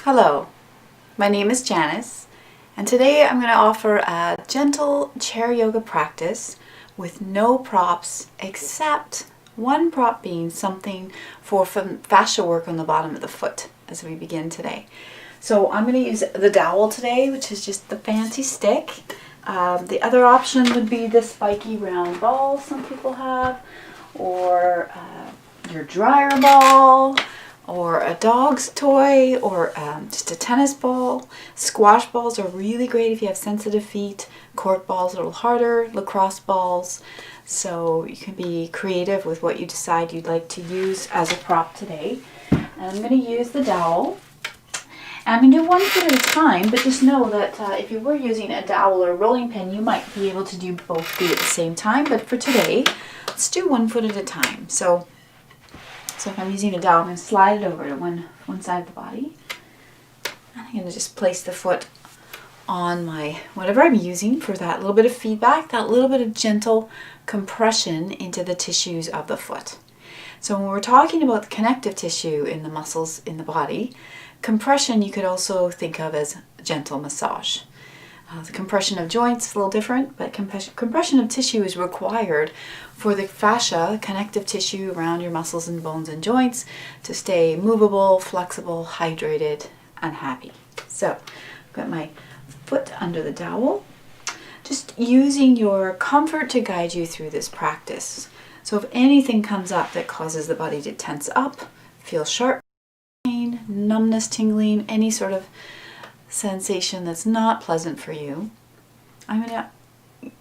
Hello, my name is Janice, and today I'm going to offer a gentle chair yoga practice with no props except one prop being something for fascia work on the bottom of the foot as we begin today. So I'm going to use the dowel today, which is just the fancy stick. The other option would be the spiky round ball some people have, or your dryer ball, or a dog's toy, or just a tennis ball. Squash balls are really great if you have sensitive feet. Cork balls a little harder, lacrosse balls. So you can be creative with what you decide you'd like to use as a prop today. And I'm going to use the dowel. And I'm going to do 1 foot at a time, but just know that if you were using a dowel or a rolling pin, you might be able to do both feet at the same time. But for today, let's do 1 foot at a time. So if I'm using a dowel, I'm going to slide it over to one side of the body. And I'm going to just place the foot on my, whatever I'm using for that little bit of feedback, that little bit of gentle compression into the tissues of the foot. So when we're talking about the connective tissue in the muscles in the body, compression you could also think of as gentle massage. The compression of joints is a little different, but compression of tissue is required for the fascia, connective tissue around your muscles and bones and joints, to stay movable, flexible, hydrated, and happy. So I've got my foot under the dowel, just using your comfort to guide you through this practice. So if anything comes up that causes the body to tense up, feel sharp pain, numbness, tingling, any sort of sensation that's not pleasant for you, I'm going to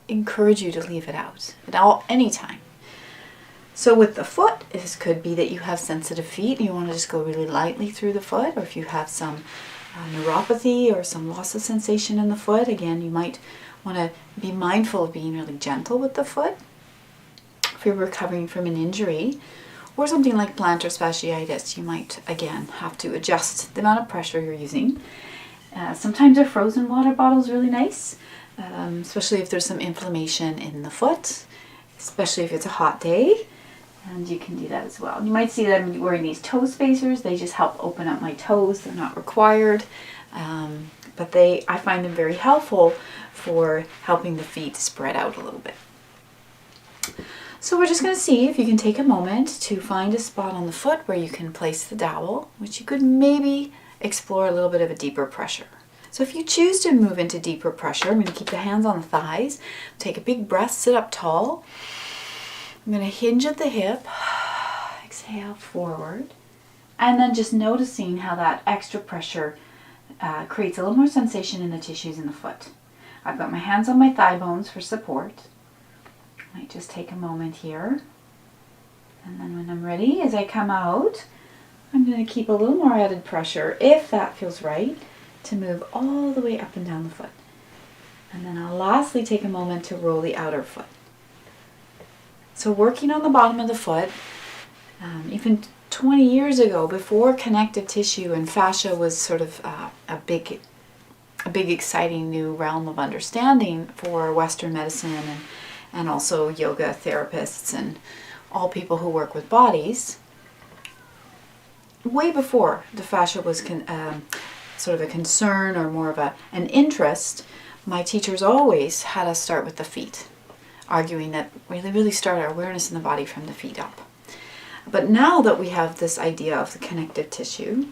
encourage you to leave it out at any time. So with the foot, this could be that you have sensitive feet and you want to just go really lightly through the foot, or if you have some neuropathy or some loss of sensation in the foot, again, you might want to be mindful of being really gentle with the foot. If you're recovering from an injury or something like plantar fasciitis, you might, again, have to adjust the amount of pressure you're using. Sometimes a frozen water bottle is really nice, especially if there's some inflammation in the foot, especially if it's a hot day, and you can do that as well. You might see that I'm wearing these toe spacers. They just help open up my toes. They're not required, but I find them very helpful for helping the feet spread out a little bit. So we're just going to see if you can take a moment to find a spot on the foot where you can place the dowel, which you could maybe explore a little bit of a deeper pressure. So if you choose to move into deeper pressure, I'm going to keep the hands on the thighs, take a big breath, sit up tall. I'm going to hinge at the hip, exhale forward, and then just noticing how that extra pressure creates a little more sensation in the tissues in the foot. I've got my hands on my thigh bones for support. I might just take a moment here, and then when I'm ready, as I come out, I'm going to keep a little more added pressure, if that feels right, to move all the way up and down the foot. And then I'll lastly take a moment to roll the outer foot. So working on the bottom of the foot, even 20 years ago, before connective tissue and fascia was sort of a big exciting new realm of understanding for Western medicine and also yoga therapists and all people who work with bodies, way before the fascia was sort of a concern or more of an interest, my teachers always had us start with the feet, arguing that we really start our awareness in the body from the feet up. But now that we have this idea of the connective tissue,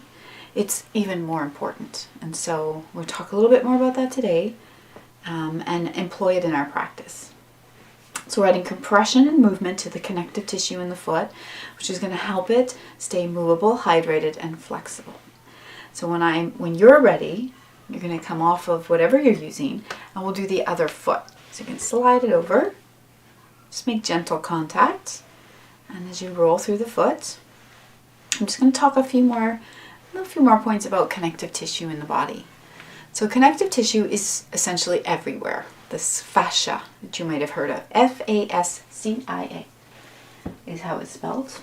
it's even more important. And so we'll talk a little bit more about that today and employ it in our practice. So we're adding compression and movement to the connective tissue in the foot, which is going to help it stay movable, hydrated, and flexible. So when you're ready, you're going to come off of whatever you're using, and we'll do the other foot. So you can slide it over, just make gentle contact, and as you roll through the foot, I'm just going to talk a few more points about connective tissue in the body. So connective tissue is essentially everywhere. This fascia that you might have heard of, F-A-S-C-I-A, is how it's spelled.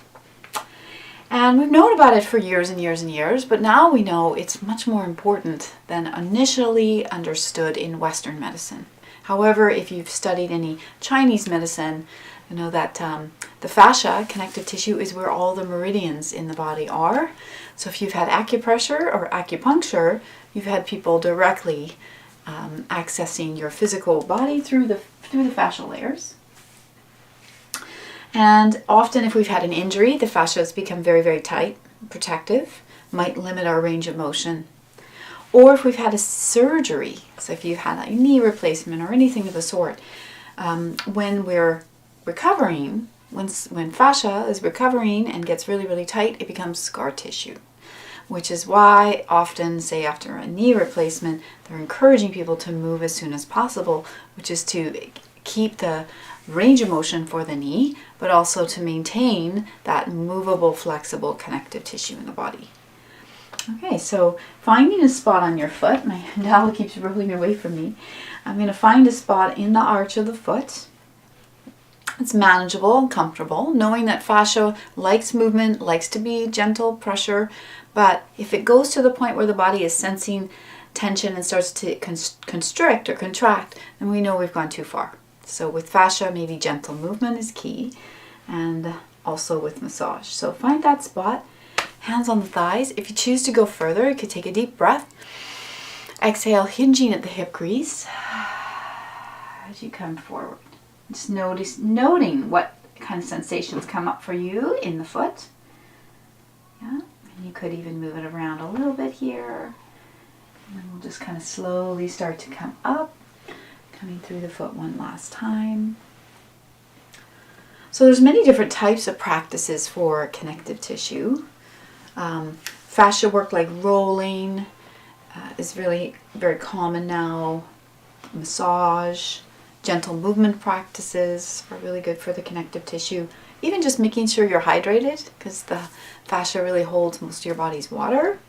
And we've known about it for years and years and years, but now we know it's much more important than initially understood in Western medicine. However, if you've studied any Chinese medicine, You know that the fascia, connective tissue, is where all the meridians in the body are. So if you've had acupressure or acupuncture, you've had people directly accessing your physical body through the fascial layers. And often if we've had an injury, the fascia has become very, very tight, protective, might limit our range of motion. Or if we've had a surgery, so if you've had a knee replacement or anything of the sort, when we're recovering, when fascia is recovering and gets really, really tight, it becomes scar tissue, which is why often, say after a knee replacement, they're encouraging people to move as soon as possible, which is to keep the range of motion for the knee, but also to maintain that movable, flexible connective tissue in the body. Okay, so finding a spot on your foot, my towel keeps rolling away from me. I'm going to find a spot in the arch of the foot. It's manageable and comfortable, knowing that fascia likes movement, likes to be gentle pressure, but if it goes to the point where the body is sensing tension and starts to constrict or contract, then we know we've gone too far. So with fascia, maybe gentle movement is key, and also with massage. So find that spot. Hands on the thighs. If you choose to go further, you could take a deep breath. Exhale, hinging at the hip crease as you come forward. Just noting what kind of sensations come up for you in the foot. Yeah, and you could even move it around a little bit here. And then we'll just kind of slowly start to come up, coming through the foot one last time. So there's many different types of practices for connective tissue. Fascia work like rolling is really very common now. Massage, gentle movement practices are really good for the connective tissue. Even just making sure you're hydrated, because the fascia really holds most of your body's water.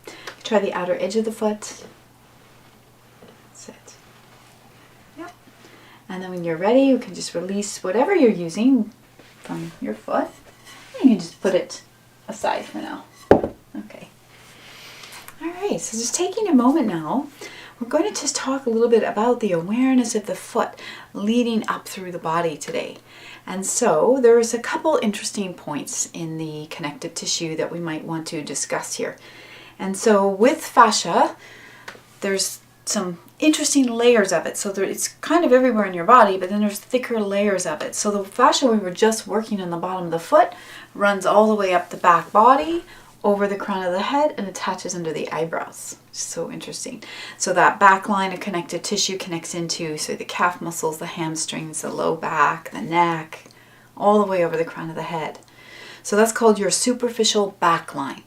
Try the outer edge of the foot. That's it. Yeah. And then when you're ready, you can just release whatever you're using from your foot. And you can just put it aside for now. Okay. All right, so just taking a moment now, we're going to just talk a little bit about the awareness of the foot leading up through the body today. And so there's a couple interesting points in the connective tissue that we might want to discuss here. And so with fascia, there's some interesting layers of it. So it's kind of everywhere in your body, but then there's thicker layers of it. So the fascia we were just working on the bottom of the foot runs all the way up the back body, over the crown of the head, and attaches under the eyebrows. So interesting. So that back line of connective tissue connects into the calf muscles, the hamstrings, the low back, the neck, all the way over the crown of the head. So that's called your superficial back line.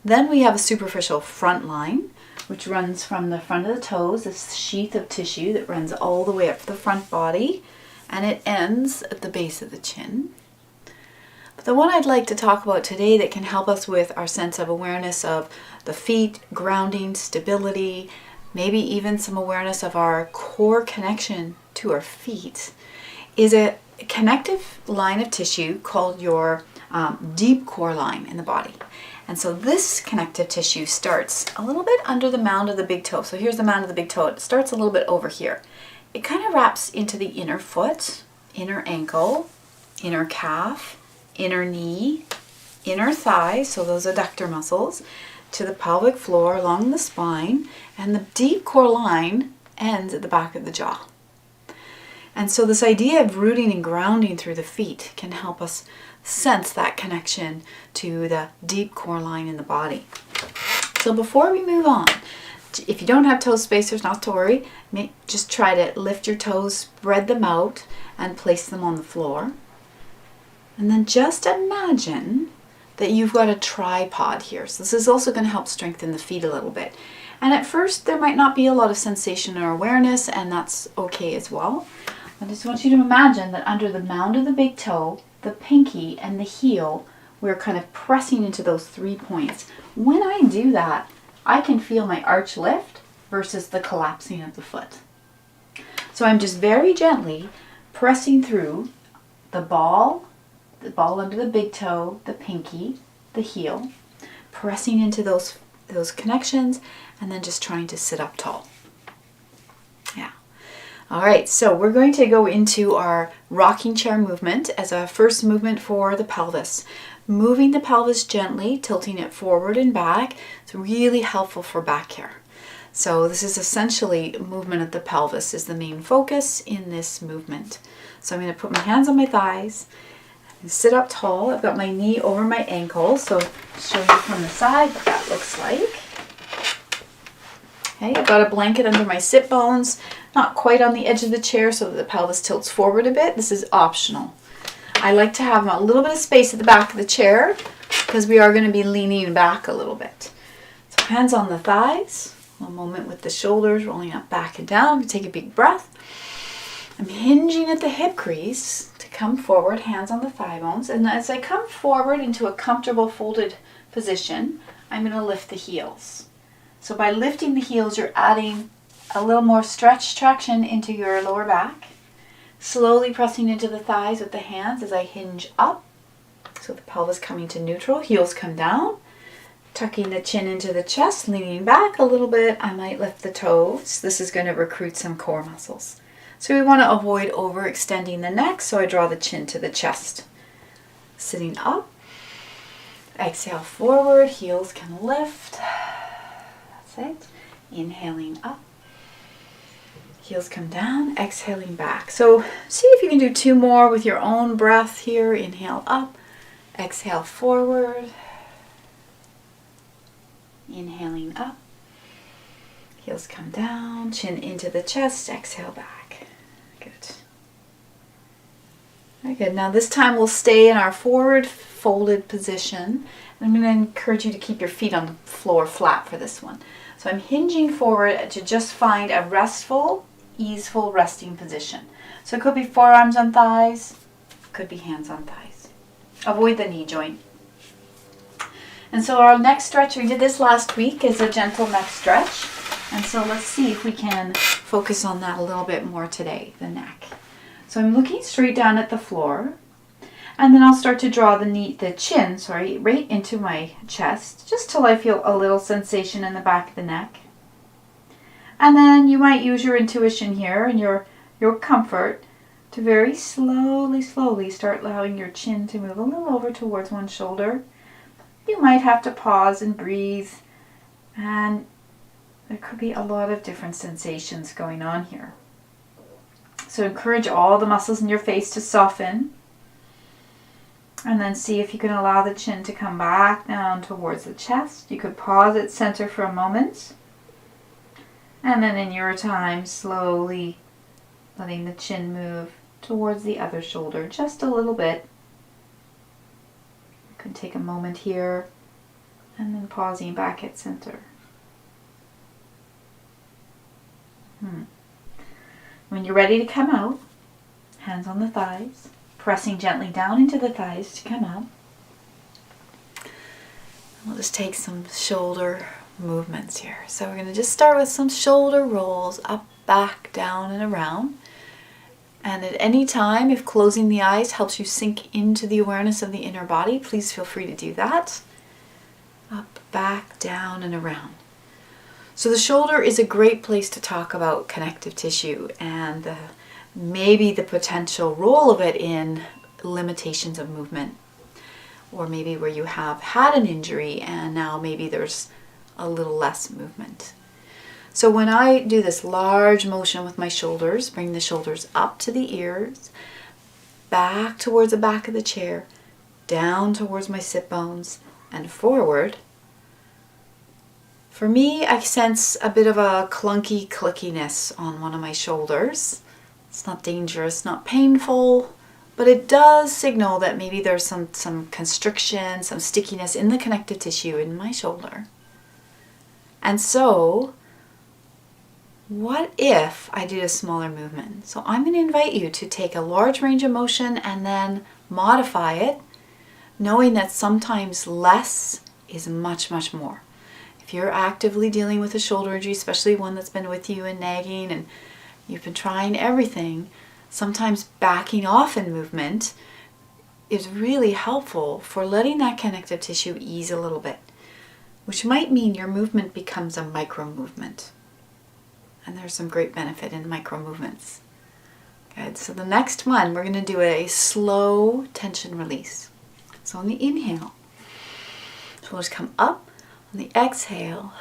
Then we have a superficial front line, which runs from the front of the toes, this sheath of tissue that runs all the way up the front body, and it ends at the base of the chin. But the one I'd like to talk about today that can help us with our sense of awareness of the feet, grounding, stability, maybe even some awareness of our core connection to our feet, is a connective line of tissue called your deep core line in the body. And so this connective tissue starts a little bit under the mound of the big toe. So here's the mound of the big toe. It starts a little bit over here. It kind of wraps into the inner foot, inner ankle, inner calf, inner knee, inner thigh, so those adductor muscles, to the pelvic floor along the spine, and the deep core line ends at the back of the jaw. And so this idea of rooting and grounding through the feet can help us sense that connection to the deep core line in the body. So before we move on, if you don't have toe spacers, not to worry, just try to lift your toes, spread them out, and place them on the floor. And then just imagine that you've got a tripod here. So this is also going to help strengthen the feet a little bit. And at first there might not be a lot of sensation or awareness, and that's okay as well. I just want you to imagine that under the mound of the big toe, the pinky, and the heel, we're kind of pressing into those 3 points. When I do that, I can feel my arch lift versus the collapsing of the foot. So I'm just very gently pressing through the ball under the big toe, the pinky, the heel, pressing into those connections, and then just trying to sit up tall. Yeah. All right, so we're going to go into our rocking chair movement as a first movement for the pelvis. Moving the pelvis gently, tilting it forward and back. It's really helpful for back care. So this is essentially movement of the pelvis is the main focus in this movement. So I'm going to put my hands on my thighs and sit up tall. I've got my knee over my ankle, so I'll show you from the side what that looks like. Okay, I've got a blanket under my sit bones, not quite on the edge of the chair so that the pelvis tilts forward a bit. This is optional. I like to have a little bit of space at the back of the chair because we are going to be leaning back a little bit. So hands on the thighs, a moment with the shoulders rolling up, back and down. Take a big breath. I'm hinging at the hip crease to come forward, hands on the thigh bones. And as I come forward into a comfortable folded position, I'm going to lift the heels. So by lifting the heels, you're adding a little more stretch traction into your lower back. Slowly pressing into the thighs with the hands as I hinge up. So the pelvis coming to neutral, heels come down. Tucking the chin into the chest, leaning back a little bit. I might lift the toes. This is going to recruit some core muscles. So we want to avoid overextending the neck, so I draw the chin to the chest. Sitting up. Exhale forward, heels can lift. It. Inhaling up. Heels come down, exhaling back. So see if you can do 2 more with your own breath here. Inhale up, exhale forward. Inhaling up. Heels come down, chin into the chest, exhale back. Good. Very good. Now this time we'll stay in our forward folded position. I'm going to encourage you to keep your feet on the floor flat for this one. So I'm hinging forward to just find a restful, easeful resting position. So it could be forearms on thighs, could be hands on thighs. Avoid the knee joint. And so our neck stretch, we did this last week, is a gentle neck stretch. And so let's see if we can focus on that a little bit more today, the neck. So I'm looking straight down at the floor. And then I'll start to draw the chin, right into my chest, just till I feel a little sensation in the back of the neck. And then you might use your intuition here and your comfort to very slowly start allowing your chin to move a little over towards one shoulder. You might have to pause and breathe, and there could be a lot of different sensations going on here. So encourage all the muscles in your face to soften. And then see if you can allow the chin to come back down towards the chest. You could pause at center for a moment. And then in your time, slowly letting the chin move towards the other shoulder just a little bit. You can take a moment here and then pausing back at center. When you're ready to come out, hands on the thighs. Pressing gently down into the thighs to come out. We'll just take some shoulder movements here. So we're going to just start with some shoulder rolls up, back, down, and around. And at any time, if closing the eyes helps you sink into the awareness of the inner body, please feel free to do that. Up, back, down, and around. So the shoulder is a great place to talk about connective tissue and maybe the potential role of it in limitations of movement, or maybe where you have had an injury and now maybe there's a little less movement. So when I do this large motion with my shoulders, bring the shoulders up to the ears, back towards the back of the chair, down towards my sit bones, and forward. For me, I sense a bit of a clunky clickiness on one of my shoulders. It's not dangerous, not painful, but it does signal that maybe there's some constriction, some stickiness in the connective tissue in my shoulder. And so, what if I did a smaller movement? So I'm going to invite you to take a large range of motion and then modify it, knowing that sometimes less is much, much more. If you're actively dealing with a shoulder injury, especially one that's been with you and nagging and you've been trying everything, sometimes backing off in movement is really helpful for letting that connective tissue ease a little bit, which might mean your movement becomes a micro movement. And there's some great benefit in micro movements. Good. So the next one, we're going to do a slow tension release. So on the inhale, shoulders come up. On the exhale,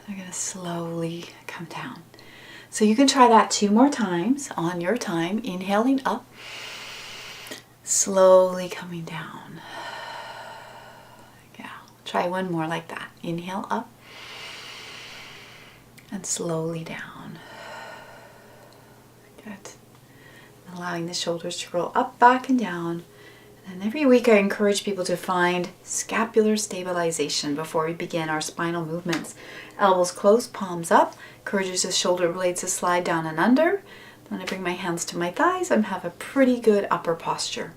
they're going to slowly come down. So you can try that 2 more times on your time. Inhaling up, slowly coming down. Yeah, try one more like that. Inhale up and slowly down. Good. Allowing the shoulders to roll up, back, and down. And every week I encourage people to find scapular stabilization before we begin our spinal movements. Elbows close, palms up, encourages the shoulder blades to slide down and under. Then I bring my hands to my thighs and have a pretty good upper posture.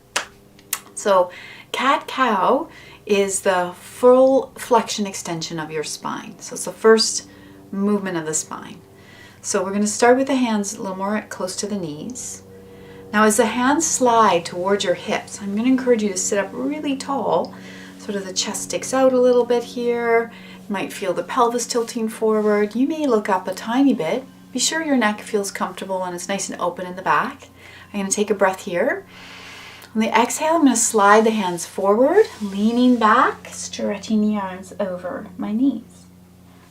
So cat-cow is the full flexion extension of your spine. So it's the first movement of the spine. So we're going to start with the hands a little more close to the knees. Now as the hands slide towards your hips, I'm going to encourage you to sit up really tall. Sort of the chest sticks out a little bit here. You might feel the pelvis tilting forward. You may look up a tiny bit. Be sure your neck feels comfortable and it's nice and open in the back. I'm going to take a breath here. On the exhale, I'm going to slide the hands forward, leaning back, stretching the arms over my knees.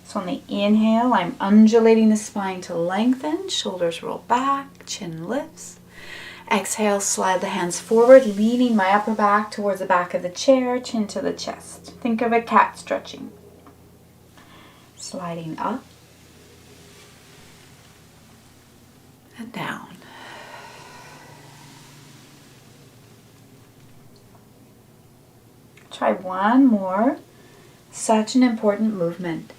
So on the inhale, I'm undulating the spine to lengthen, shoulders roll back, chin lifts. Exhale, slide the hands forward, leaning my upper back towards the back of the chair, chin to the chest. Think of a cat stretching. Sliding up and down. Try one more. Such an important movement.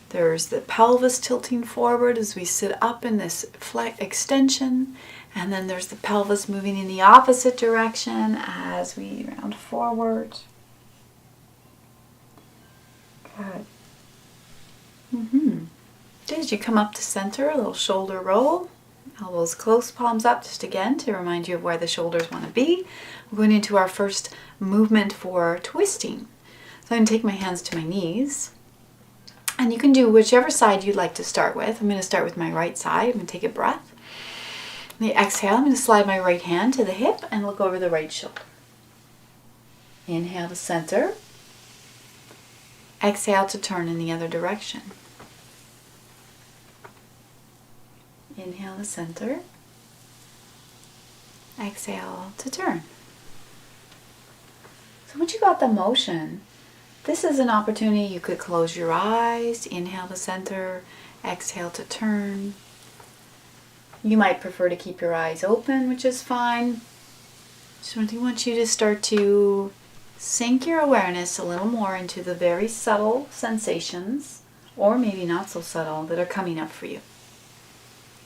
There's the pelvis tilting forward as we sit up in this extension. And then there's the pelvis moving in the opposite direction as we round forward. Good. Good. As you come up to center, a little shoulder roll. Elbows close, palms up, just again to remind you of where the shoulders want to be. We're going into our first movement for twisting. So I'm going to take my hands to my knees. And you can do whichever side you'd like to start with. I'm going to start with my right side. I'm going to take a breath. On the exhale, I'm going to slide my right hand to the hip and look over the right shoulder. Inhale to center. Exhale to turn in the other direction. Inhale to center. Exhale to turn. So once you got the motion, this is an opportunity. You could close your eyes, inhale to center, exhale to turn. You might prefer to keep your eyes open, which is fine. Just want you to start to sink your awareness a little more into the very subtle sensations, or maybe not so subtle, that are coming up for you.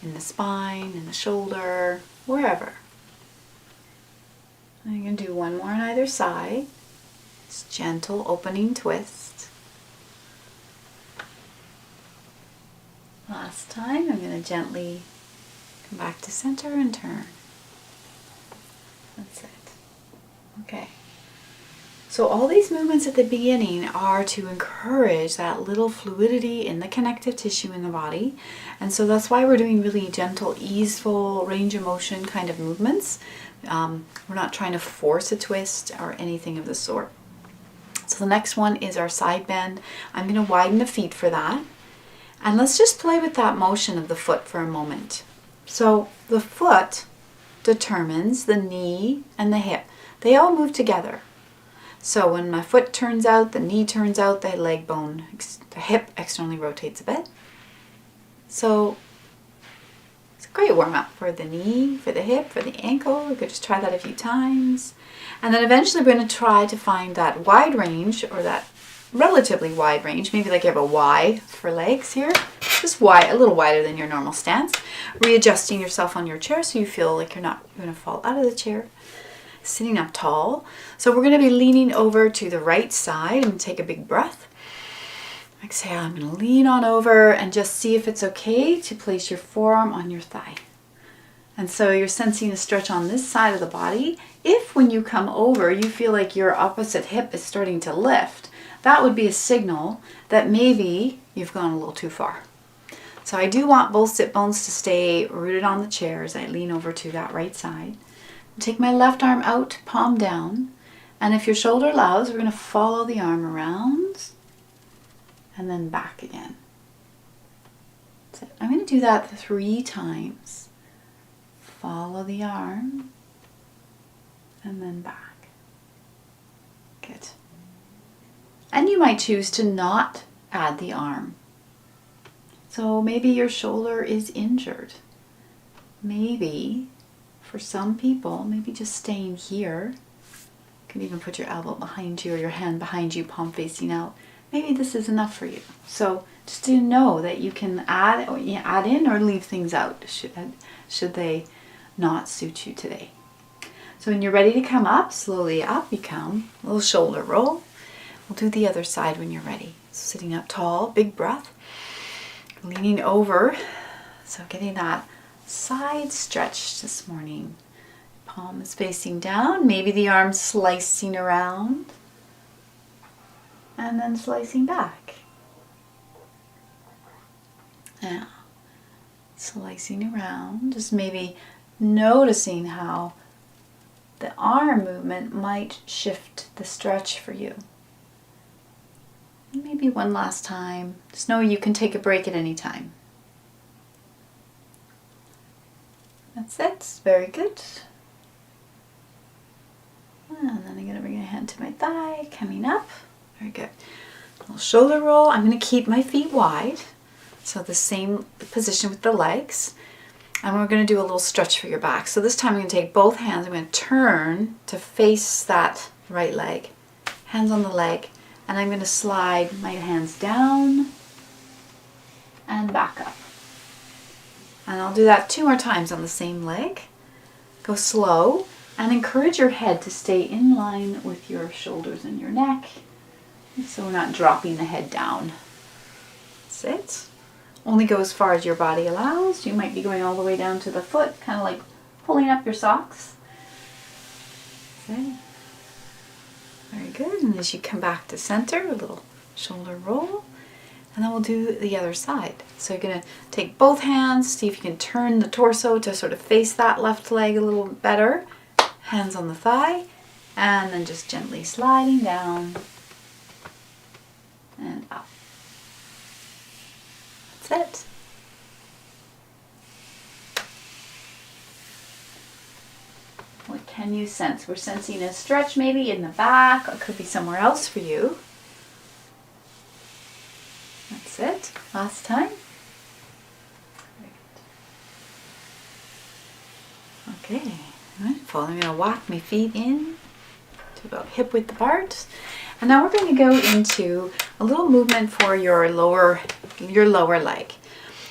In the spine, in the shoulder, wherever. I'm going to do one more on either side. It's gentle opening twist. Last time, I'm going to gently come back to center and turn. That's it. Okay. So all these movements at the beginning are to encourage that little fluidity in the connective tissue in the body. And so that's why we're doing really gentle, easeful, range of motion kind of movements. We're not trying to force a twist or anything of the sort. So the next one is our side bend. I'm going to widen the feet for that. And let's just play with that motion of the foot for a moment. So the foot determines the knee and the hip. They all move together. So when my foot turns out, the knee turns out, the leg bone, the hip externally rotates a bit. So it's a great warm-up for the knee, for the hip, for the ankle. We could just try that a few times. And then eventually we're going to try to find that wide range, or that relatively wide range, maybe like you have a Y for legs here, just wide, a little wider than your normal stance. Readjusting yourself on your chair so you feel like you're not going to fall out of the chair. Sitting up tall. So we're going to be leaning over to the right side and take a big breath. Exhale, I'm going to lean on over and just see if it's okay to place your forearm on your thigh. And so you're sensing a stretch on this side of the body. If when you come over you feel like your opposite hip is starting to lift, that would be a signal that maybe you've gone a little too far. So I do want both sit bones to stay rooted on the chair as I lean over to that right side. Take my left arm out, palm down, and if your shoulder allows, we're going to follow the arm around and then back again. So I'm going to do that 3 times. Follow the arm and then back. Good. And you might choose to not add the arm. So maybe your shoulder is injured. Maybe, for some people, maybe just staying here. You can even put your elbow behind you or your hand behind you, palm facing out. Maybe this is enough for you. So just to know that you can add in or leave things out should they not suit you today. So when you're ready to come up, slowly up you come. A little shoulder roll. We'll do the other side when you're ready. Sitting up tall, big breath. Leaning over, so getting that side stretch this morning. Palm is facing down, maybe the arms slicing around, and then slicing back. Now, slicing around, just maybe noticing how the arm movement might shift the stretch for you. Maybe one last time. Just know you can take a break at any time. That's it. Very good. And then I'm going to bring a hand to my thigh, coming up. Very good. A little shoulder roll. I'm going to keep my feet wide. So the same position with the legs. And we're going to do a little stretch for your back. So this time I'm going to take both hands. I'm going to turn to face that right leg. Hands on the leg. And I'm going to slide my hands down and back up. And I'll do that 2 more times on the same leg. Go slow and encourage your head to stay in line with your shoulders and your neck, so we're not dropping the head down. That's it. Only go as far as your body allows. You might be going all the way down to the foot, kind of like pulling up your socks. Okay. Very good. And as you come back to center, a little shoulder roll. And then we'll do the other side. So you're going to take both hands, see if you can turn the torso to sort of face that left leg a little better. Hands on the thigh. And then just gently sliding down and up. That's it. What can you sense? We're sensing a stretch maybe in the back. It could be somewhere else for you. That's it. Last time. Okay. Wonderful. I'm going to walk my feet in to about hip width apart. And now we're going to go into a little movement for your lower leg.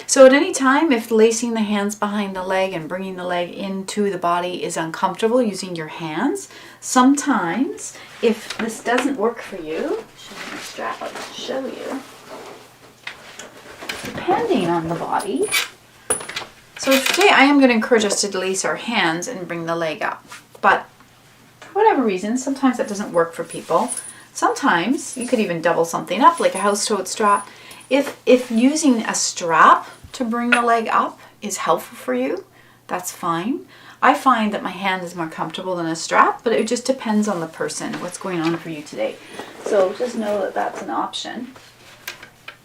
So at any time, if lacing the hands behind the leg and bringing the leg into the body is uncomfortable using your hands, sometimes if this doesn't work for you, strap up to show you, depending on the body. So today I am going to encourage us to lace our hands and bring the leg up. But for whatever reason, sometimes that doesn't work for people. Sometimes you could even double something up like a house-toed strap. If using a strap to bring the leg up is helpful for you, that's fine. I find that my hand is more comfortable than a strap, but it just depends on the person, what's going on for you today. So just know that that's an option.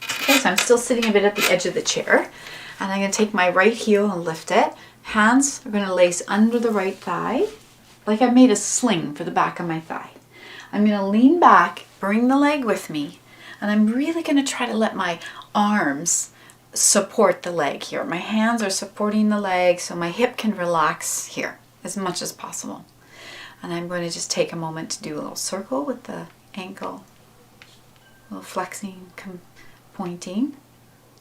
Okay, so I'm still sitting a bit at the edge of the chair, and I'm going to take my right heel and lift it. Hands are going to lace under the right thigh, like I made a sling for the back of my thigh. I'm going to lean back, bring the leg with me, and I'm really going to try to let my arms support the leg here. My hands are supporting the leg so my hip can relax here as much as possible. And I'm going to just take a moment to do a little circle with the ankle, a little flexing, pointing.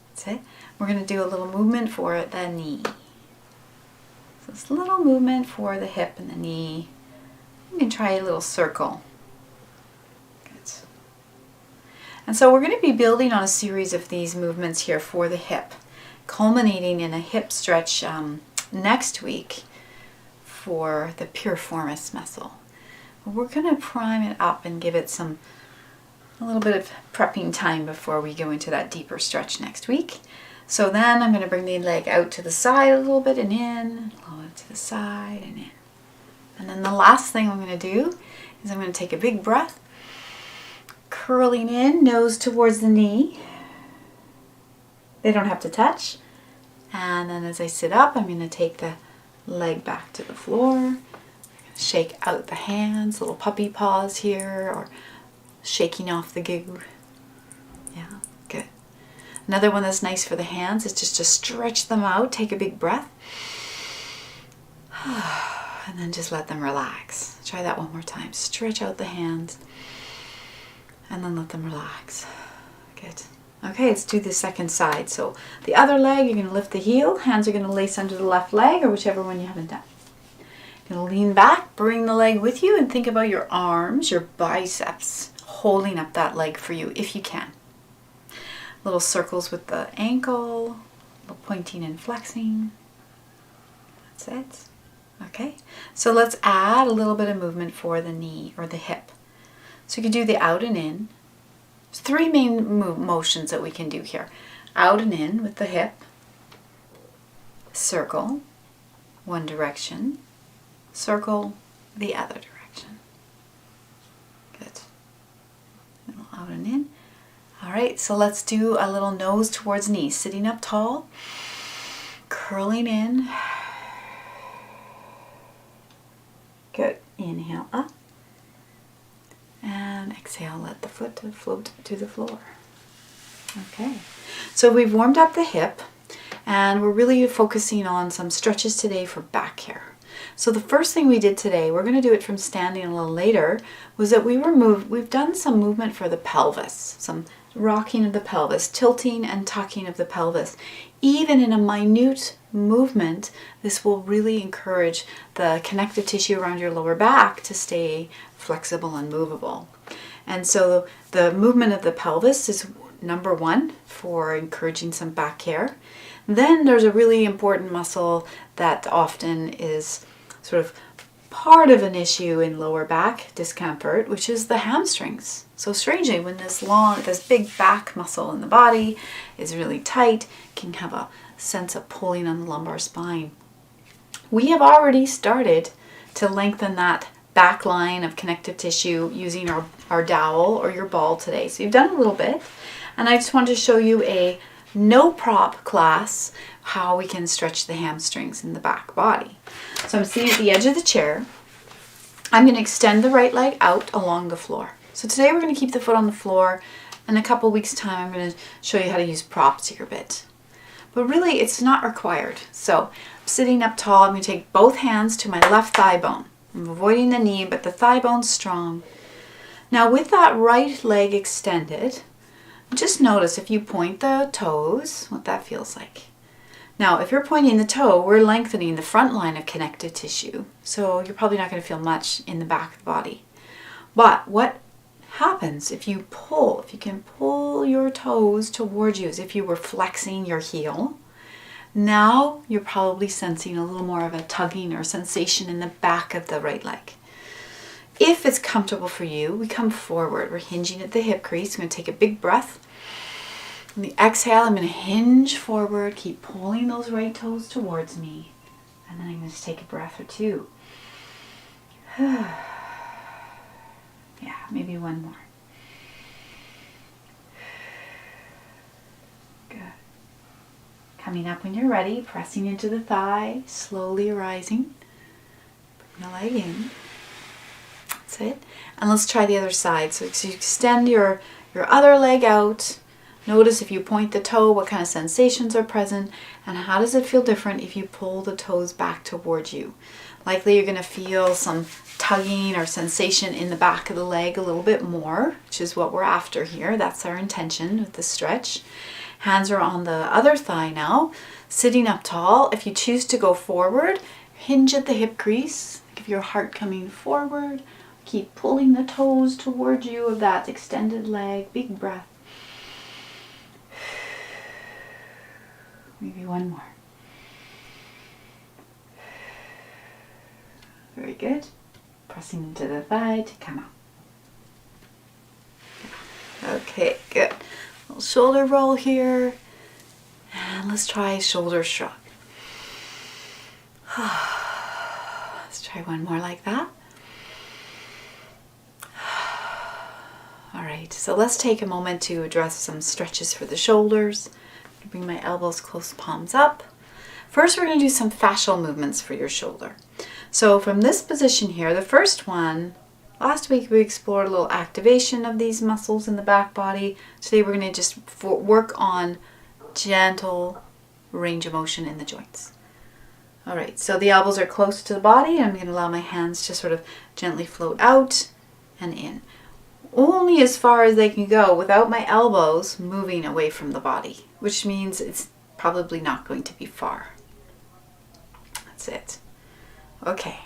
That's it. We're going to do a little movement for the knee. So this little movement for the hip and the knee. You can try a little circle. And so we're going to be building on a series of these movements here for the hip, culminating in a hip stretch next week for the piriformis muscle. We're going to prime it up and give it a little bit of prepping time before we go into that deeper stretch next week. So then I'm going to bring the leg out to the side a little bit and in, a little bit to the side and in. And then the last thing I'm going to do is I'm going to take a big breath, curling in, nose towards the knee. They don't have to touch. And then as I sit up, I'm going to take the leg back to the floor. Shake out the hands, little puppy paws here, or shaking off the goo. Yeah, good. Another one that's nice for the hands is just to stretch them out. Take a big breath. And then just let them relax. Try that one more time. Stretch out the hands. And then let them relax. Good. Okay, let's do the second side. So the other leg, you're going to lift the heel. Hands are going to lace under the left leg, or whichever one you haven't done. You're going to lean back, bring the leg with you, and think about your arms, your biceps, holding up that leg for you if you can. Little circles with the ankle, little pointing and flexing. That's it. Okay, so let's add a little bit of movement for the knee or the hip. So you can do the out and in. There's three main motions that we can do here. Out and in with the hip, circle, one direction, circle the other direction. Good. Little out and in. All right, so let's do a little nose towards knee, sitting up tall, curling in. Good. Inhale up. And exhale, let the foot float to the floor. Okay, so we've warmed up the hip and we're really focusing on some stretches today for back care. So the first thing we did today, we're going to do it from standing a little later, was that we've done some movement for the pelvis, some rocking of the pelvis, tilting and tucking of the pelvis. Even in a minute movement, this will really encourage the connective tissue around your lower back to stay flexible and movable. And so the movement of the pelvis is number one for encouraging some back care. Then there's a really important muscle that often is sort of part of an issue in lower back discomfort, which is the hamstrings. So strangely, when this big back muscle in the body is really tight, can have a sense of pulling on the lumbar spine. We have already started to lengthen that back line of connective tissue using our dowel or your ball today. So you've done a little bit, and I just wanted to show you a no prop class, how we can stretch the hamstrings in the back body. So I'm sitting at the edge of the chair. I'm going to extend the right leg out along the floor. So today we're going to keep the foot on the floor. In a couple weeks time, I'm going to show you how to use props here a bit. But really, it's not required. So I'm sitting up tall. I'm going to take both hands to my left thigh bone. I'm avoiding the knee, but the thigh bone's strong. Now with that right leg extended, just notice if you point the toes, what that feels like. Now, if you're pointing the toe, we're lengthening the front line of connective tissue. So you're probably not going to feel much in the back of the body. But what happens if you can pull your toes towards you as if you were flexing your heel, now you're probably sensing a little more of a tugging or sensation in the back of the right leg. If it's comfortable for you, we come forward. We're hinging at the hip crease. I'm going to take a big breath. On the exhale, I'm going to hinge forward, keep pulling those right toes towards me. And then I'm going to take a breath or two. Yeah, maybe one more. Good. Coming up when you're ready, pressing into the thigh, slowly rising. Bring the leg in. That's it. And let's try the other side. So you extend your other leg out. Notice if you point the toe, what kind of sensations are present, and how does it feel different if you pull the toes back towards you. Likely you're going to feel some tugging or sensation in the back of the leg a little bit more, which is what we're after here. That's our intention with the stretch. Hands are on the other thigh now, sitting up tall. If you choose to go forward, hinge at the hip crease. Think of your heart coming forward. Keep pulling the toes towards you of that extended leg. Big breath. Maybe one more. Very good. Pressing into the thigh to come up. Okay, good. Little shoulder roll here. And And let's try shoulder shrug. Let's try one more like that. All right, so let's take a moment to address some stretches for the shoulders. Bring my elbows close, palms up. First, we're going to do some fascial movements for your shoulder. So from this position here, the first one, last week we explored a little activation of these muscles in the back body. Today we're going to just work on gentle range of motion in the joints. All right, so the elbows are close to the body, and I'm going to allow my hands to sort of gently float out and in. Only as far as they can go without my elbows moving away from the body, which means it's probably not going to be far. That's it. Okay,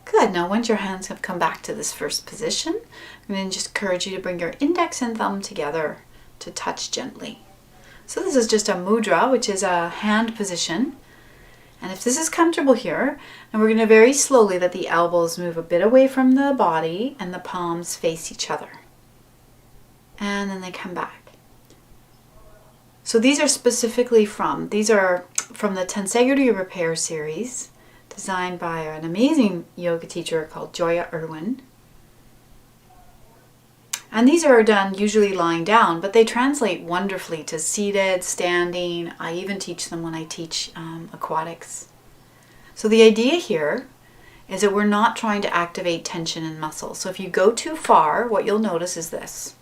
good. Now once your hands have come back to this first position, I'm going to just encourage you to bring your index and thumb together to touch gently. So this is just a mudra, which is a hand position. And if this is comfortable here, and we're going to very slowly let the elbows move a bit away from the body and the palms face each other. And then they come back. So these are from the Tensegrity Repair series, designed by an amazing yoga teacher called Joya Irwin. And these are done usually lying down, but they translate wonderfully to seated, standing. I even teach them when I teach aquatics. So the idea here is that we're not trying to activate tension in muscle. So if you go too far, what you'll notice is this.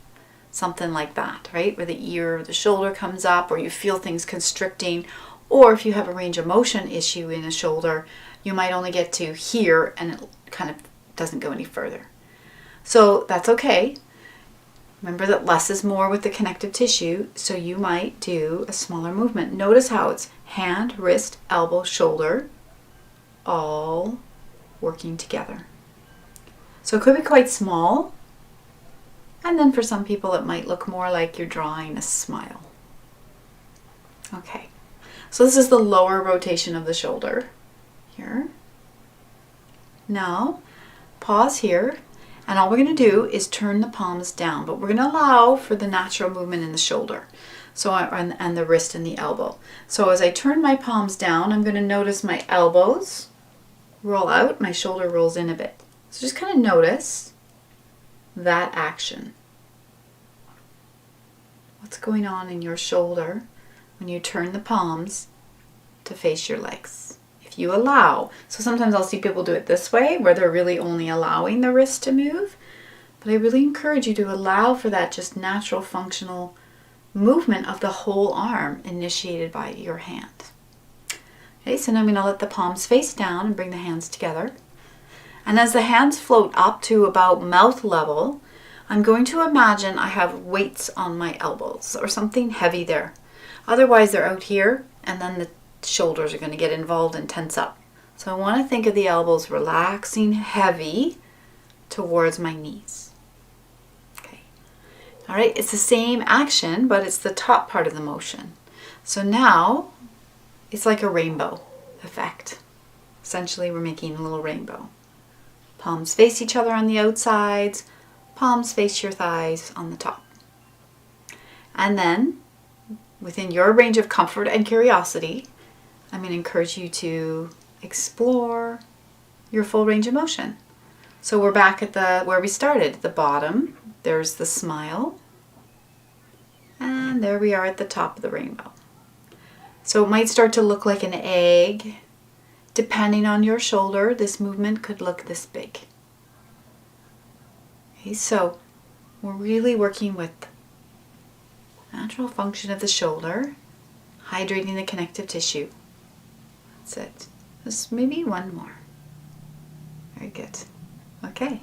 Something like that, right? Where the ear or the shoulder comes up, or you feel things constricting, or if you have a range of motion issue in a shoulder, you might only get to here and it kind of doesn't go any further. So that's okay. Remember that less is more with the connective tissue, so you might do a smaller movement. Notice how it's hand, wrist, elbow, shoulder, all working together. So it could be quite small, and then for some people it might look more like you're drawing a smile. Okay, so this is the lower rotation of the shoulder here. Now, pause here. And all we're going to do is turn the palms down, but we're going to allow for the natural movement in the shoulder, and the wrist and the elbow. So as I turn my palms down, I'm going to notice my elbows roll out, my shoulder rolls in a bit. So just kind of notice that action. What's going on in your shoulder when you turn the palms to face your legs? If you allow. So sometimes I'll see people do it this way, where they're really only allowing the wrist to move. But I really encourage you to allow for that just natural functional movement of the whole arm initiated by your hand. Okay, so now I'm going to let the palms face down and bring the hands together. And as the hands float up to about mouth level, I'm going to imagine I have weights on my elbows or something heavy there. Otherwise they're out here, and then the shoulders are going to get involved and tense up. So I want to think of the elbows relaxing heavy towards my knees. Okay. All right, it's the same action, but it's the top part of the motion. So now it's like a rainbow effect. Essentially, we're making a little rainbow. Palms face each other on the outsides, palms face your thighs on the top. And then, within your range of comfort and curiosity, I'm going to encourage you to explore your full range of motion. So we're back at where we started, at the bottom. There's the smile. And there we are at the top of the rainbow. So it might start to look like an egg. Depending on your shoulder, this movement could look this big. Okay, so we're really working with natural function of the shoulder, hydrating the connective tissue. That's it. Just maybe one more. Very good. Okay.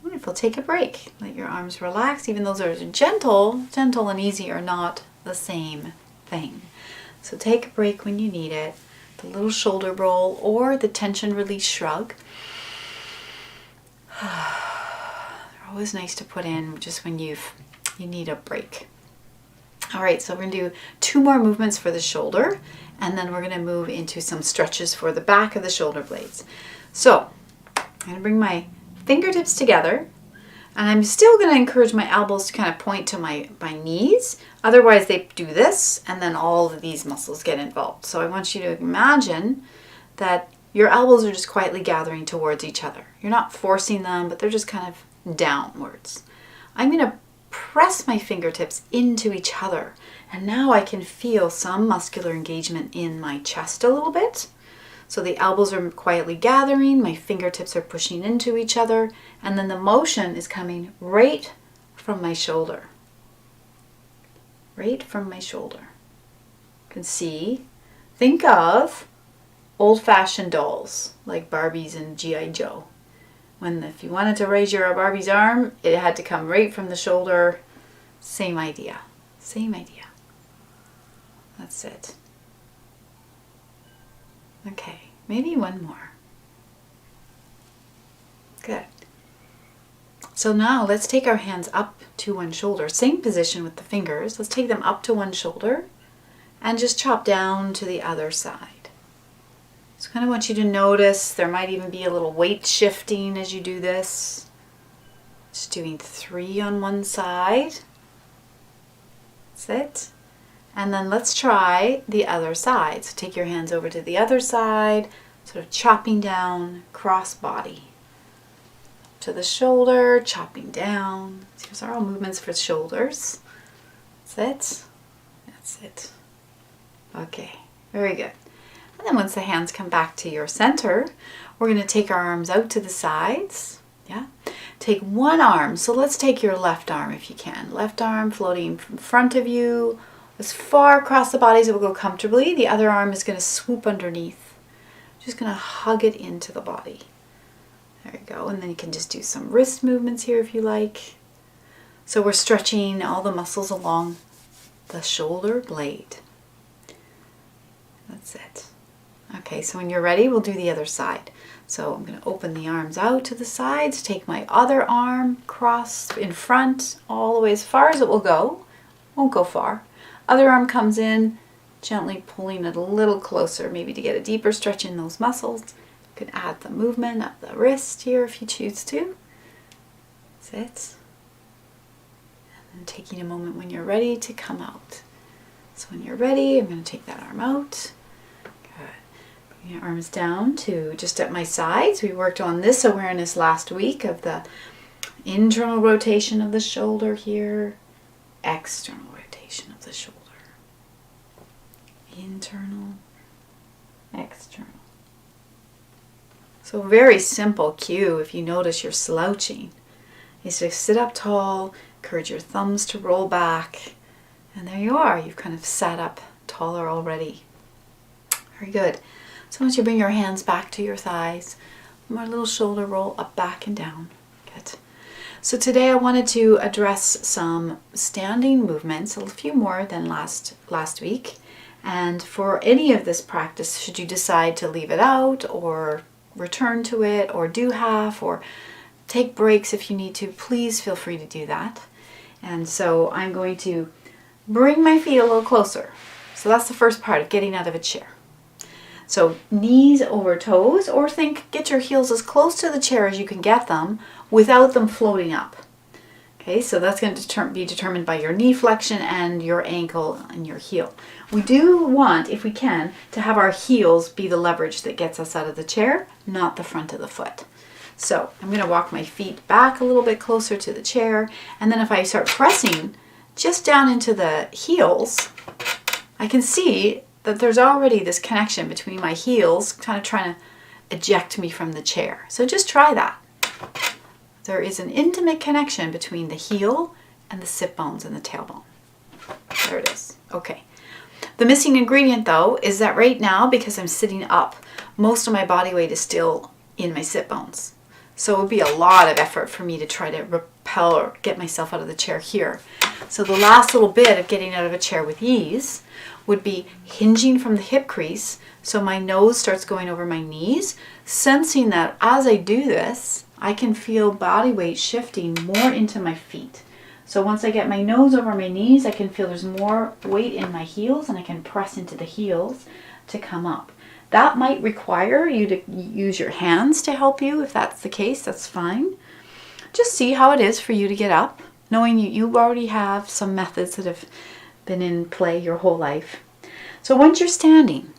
Wonderful. Take a break. Let your arms relax. Even those are gentle and easy are not the same thing. So take a break when you need it. The little shoulder roll or the tension release shrug. They're always nice to put in just when you need a break. All right, so we're going to do 2 more movements for the shoulder, and then we're going to move into some stretches for the back of the shoulder blades. So I'm going to bring my fingertips together. And I'm still going to encourage my elbows to kind of point to my knees. Otherwise, they do this, and then all of these muscles get involved. So I want you to imagine that your elbows are just quietly gathering towards each other. You're not forcing them, but they're just kind of downwards. I'm going to press my fingertips into each other. And now I can feel some muscular engagement in my chest a little bit. So the elbows are quietly gathering, my fingertips are pushing into each other, and then the motion is coming right from my shoulder. Right from my shoulder. You can see, think of old-fashioned dolls, like Barbies and G.I. Joe. If you wanted to raise your Barbie's arm, it had to come right from the shoulder. Same idea. Same idea. That's it. Okay, maybe one more. Good. So now let's take our hands up to one shoulder. Same position with the fingers. Let's take them up to one shoulder and just chop down to the other side. So I kind of want you to notice there might even be a little weight shifting as you do this. Just doing 3 on one side. That's it. And then let's try the other side. So take your hands over to the other side, sort of chopping down cross body. To the shoulder, chopping down. These are all movements for shoulders. That's it. That's it. Okay, very good. And then once the hands come back to your center, we're going to take our arms out to the sides. Yeah. Take one arm. So let's take your left arm if you can. Left arm floating in front of you, as far across the body as it will go comfortably. The other arm is going to swoop underneath. Just going to hug it into the body. There you go. And then you can just do some wrist movements here if you like. So we're stretching all the muscles along the shoulder blade. That's it. Okay, so when you're ready, we'll do the other side. So I'm going to open the arms out to the sides, take my other arm, cross in front, all the way as far as it will go. Won't go far. Other arm comes in, gently pulling it a little closer, maybe to get a deeper stretch in those muscles. You can add the movement of the wrist here if you choose to. That's it. And then taking a moment when you're ready to come out. So when you're ready, I'm going to take that arm out. Good. Bring your arms down to just at my sides. We worked on this awareness last week of the internal rotation of the shoulder here, external rotation of the shoulder. Internal, external. So very simple cue if you notice you're slouching. Is to sit up tall, encourage your thumbs to roll back, and there you are. You've kind of sat up taller already. Very good. So once you bring your hands back to your thighs, more little shoulder roll up, back, and down. Good. So today I wanted to address some standing movements, a few more than last week. And for any of this practice, should you decide to leave it out or return to it or do half or take breaks if you need to, please feel free to do that. And so I'm going to bring my feet a little closer. So that's the first part of getting out of a chair. So knees over toes, or get your heels as close to the chair as you can get them without them floating up. Okay, so that's going to be determined by your knee flexion and your ankle and your heel. We do want, if we can, to have our heels be the leverage that gets us out of the chair, not the front of the foot. So I'm going to walk my feet back a little bit closer to the chair, and then if I start pressing just down into the heels, I can see that there's already this connection between my heels kind of trying to eject me from the chair. So just try that. There is an intimate connection between the heel and the sit bones and the tailbone. There it is. Okay. The missing ingredient though is that right now, because I'm sitting up, most of my body weight is still in my sit bones. So it would be a lot of effort for me to try to repel or get myself out of the chair here. So the last little bit of getting out of a chair with ease would be hinging from the hip crease so my nose starts going over my knees, sensing that as I do this, I can feel body weight shifting more into my feet. So once I get my nose over my knees, I can feel there's more weight in my heels and I can press into the heels to come up. That might require you to use your hands to help you. If that's the case, that's fine. just see how it is for you to get up, knowing you already have some methods that have been in play your whole life. So once you're standing,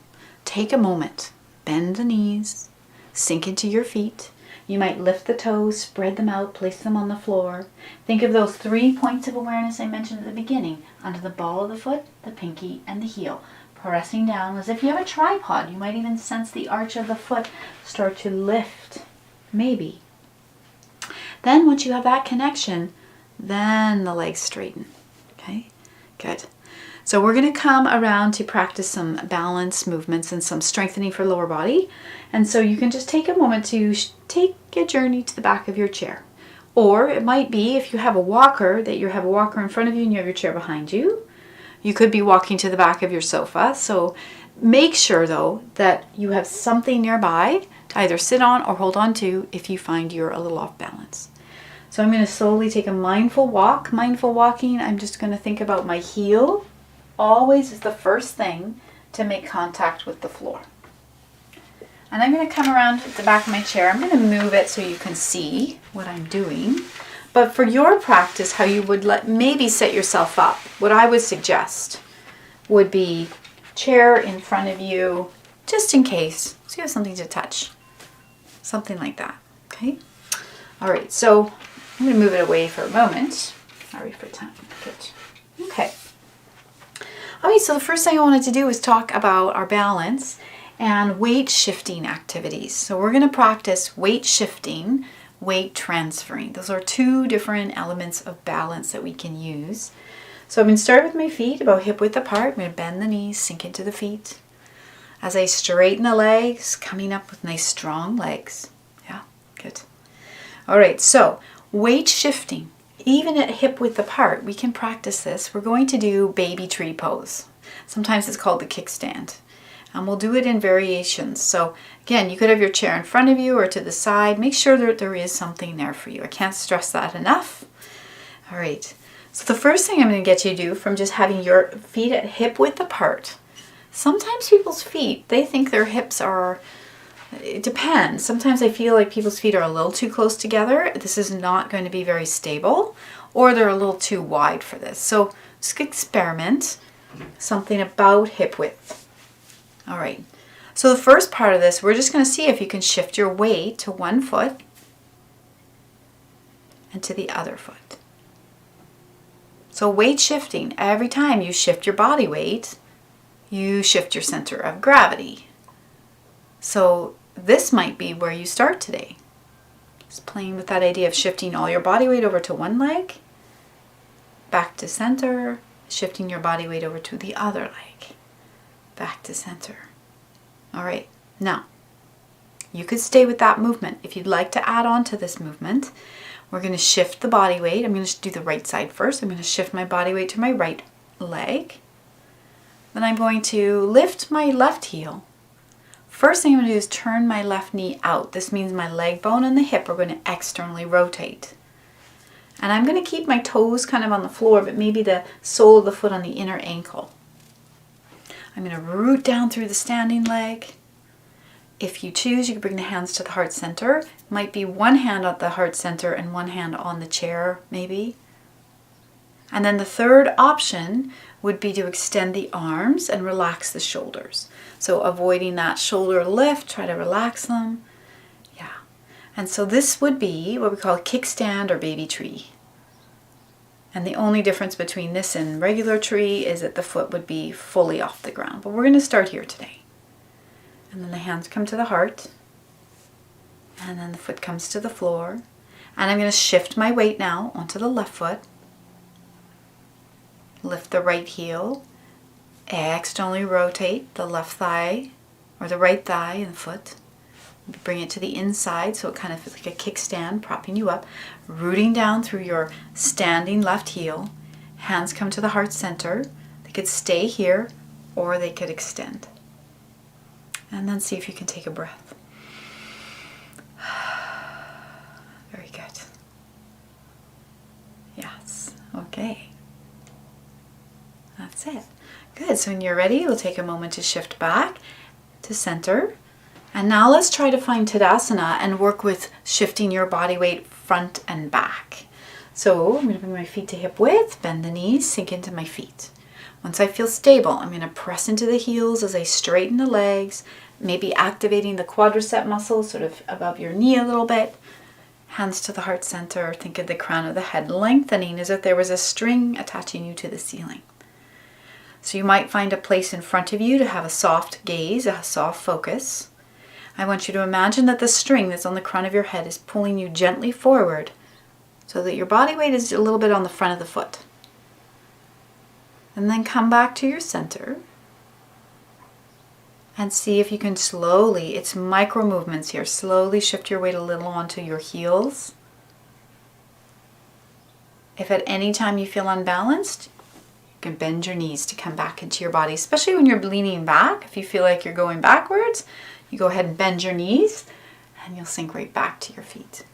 take a moment, bend the knees, sink into your feet. You might lift the toes, spread them out, place them on the floor. Think of those 3 points of awareness I mentioned at the beginning, under the ball of the foot, the pinky, and the heel. Pressing down as if you have a tripod. You might even sense the arch of the foot start to lift, maybe. Then once you have that connection, then the legs straighten. Okay, good. So we're going to come around to practice some balance movements and some strengthening for lower body. And so you can just take a moment to take a journey to the back of your chair. Or it might be, if you have a walker, that you have a walker in front of you and you have your chair behind you. You could be walking to the back of your sofa. So make sure though that you have something nearby to either sit on or hold on to if you find you're a little off balance. So I'm going to slowly take a mindful walk. Mindful walking, I'm just going to think about my heel. Always is the first thing to make contact with the floor. And I'm going to come around to the back of my chair. I'm going to move it so you can see what I'm doing. But for your practice, how you would maybe set yourself up, what I would suggest would be chair in front of you, just in case, so you have something to touch. Something like that, okay? All right, so I'm going to move it away for a moment. Sorry for time. Good. Okay. Okay, so the first thing I wanted to do was talk about our balance and weight shifting activities. So we're going to practice weight shifting, weight transferring. Those are two different elements of balance that we can use. So I'm going to start with my feet about hip width apart. I'm going to bend the knees, sink into the feet. As I straighten the legs, coming up with nice strong legs. Yeah, good. All right, so weight shifting. Even at hip width apart, we can practice this. We're going to do baby tree pose. Sometimes it's called the kickstand. And we'll do it in variations. So again, you could have your chair in front of you or to the side. Make sure that there is something there for you. I can't stress that enough. All right. So the first thing I'm going to get you to do, from just having your feet at hip width apart. Sometimes people's feet, they think their hips are, it depends. Sometimes I feel like people's feet are a little too close together. This is not going to be very stable, or they're a little too wide for this. So just experiment something about hip width. All right. So the first part of this, we're just going to see if you can shift your weight to one foot and to the other foot. So weight shifting, every time you shift your body weight, you shift your center of gravity. So this might be where you start today. Just playing with that idea of shifting all your body weight over to one leg, back to center, shifting your body weight over to the other leg, back to center. All right, now you could stay with that movement. If you'd like to add on to this movement, we're going to shift the body weight. I'm going to do the right side first. I'm going to shift my body weight to my right leg. Then I'm going to lift my left heel. First thing I'm going to do is turn my left knee out. This means my leg bone and the hip are going to externally rotate. And I'm going to keep my toes kind of on the floor, but maybe the sole of the foot on the inner ankle. I'm going to root down through the standing leg. If you choose, you can bring the hands to the heart center. It might be one hand at the heart center and one hand on the chair, maybe. And then the third option would be to extend the arms and relax the shoulders. So avoiding that shoulder lift, try to relax them. Yeah. And so this would be what we call a kickstand or baby tree. And the only difference between this and regular tree is that the foot would be fully off the ground. But we're going to start here today. And then the hands come to the heart. And then the foot comes to the floor. And I'm going to shift my weight now onto the left foot. Lift the right heel. Externally rotate the left thigh or the right thigh and the foot. Bring it to the inside so it kind of feels like a kickstand, propping you up. Rooting down through your standing left heel. Hands come to the heart center. They could stay here or they could extend. And then see if you can take a breath. Very good. Yes. Okay. That's it. Good. So when you're ready, we'll take a moment to shift back to center. And now let's try to find Tadasana and work with shifting your body weight front and back. So I'm going to bring my feet to hip width, bend the knees, sink into my feet. Once I feel stable, I'm going to press into the heels as I straighten the legs, maybe activating the quadricep muscle sort of above your knee a little bit. Hands to the heart center, think of the crown of the head lengthening as if there was a string attaching you to the ceiling. So you might find a place in front of you to have a soft gaze, a soft focus. I want you to imagine that the string that's on the crown of your head is pulling you gently forward so that your body weight is a little bit on the front of the foot. And then come back to your center and see if you can slowly, it's micro movements here, slowly shift your weight a little onto your heels. If at any time you feel unbalanced, you can bend your knees to come back into your body, especially when you're leaning back. If you feel like you're going backwards, you go ahead and bend your knees and you'll sink right back to your feet.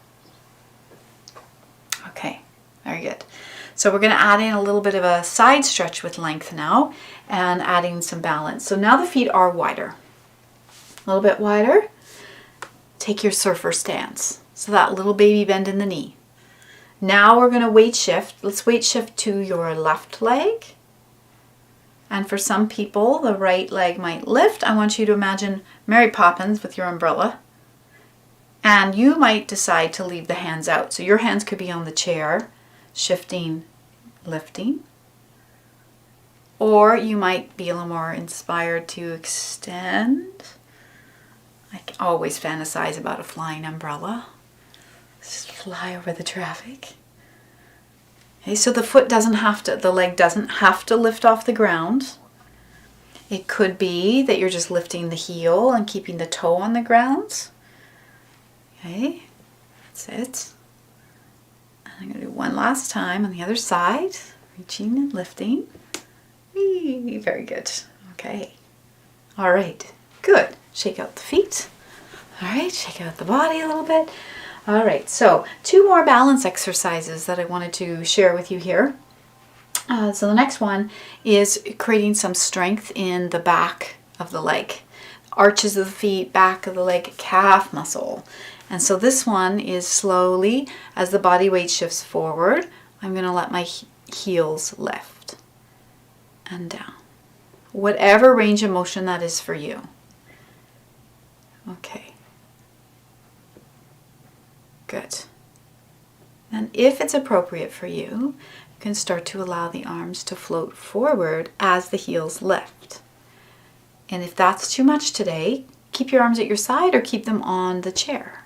Okay, very good. So we're going to add in a little bit of a side stretch with length now and adding some balance. So now the feet are wider, a little bit wider. Take your surfer stance. So that little baby bend in the knee. Now we're going to weight shift. Let's weight shift to your left leg. And for some people, the right leg might lift. I want you to imagine Mary Poppins with your umbrella. And you might decide to leave the hands out. So your hands could be on the chair, shifting, lifting. Or you might be a little more inspired to extend. I always fantasize about a flying umbrella. Just fly over the traffic. Okay, so the foot doesn't have to, the leg doesn't have to lift off the ground. It could be that you're just lifting the heel and keeping the toe on the ground. Okay, that's it. And I'm going to do one last time on the other side. Reaching and lifting. Whee, very good. Okay. All right, good. Shake out the feet. All right, shake out the body a little bit. All right, so 2 more balance exercises that I wanted to share with you here. So the next one is creating some strength in the back of the leg. Arches of the feet, back of the leg, calf muscle. And so this one is slowly, as the body weight shifts forward, I'm going to let my heels lift and down. Whatever range of motion that is for you. Okay. Good. And if it's appropriate for you, you can start to allow the arms to float forward as the heels lift. And if that's too much today, keep your arms at your side or keep them on the chair.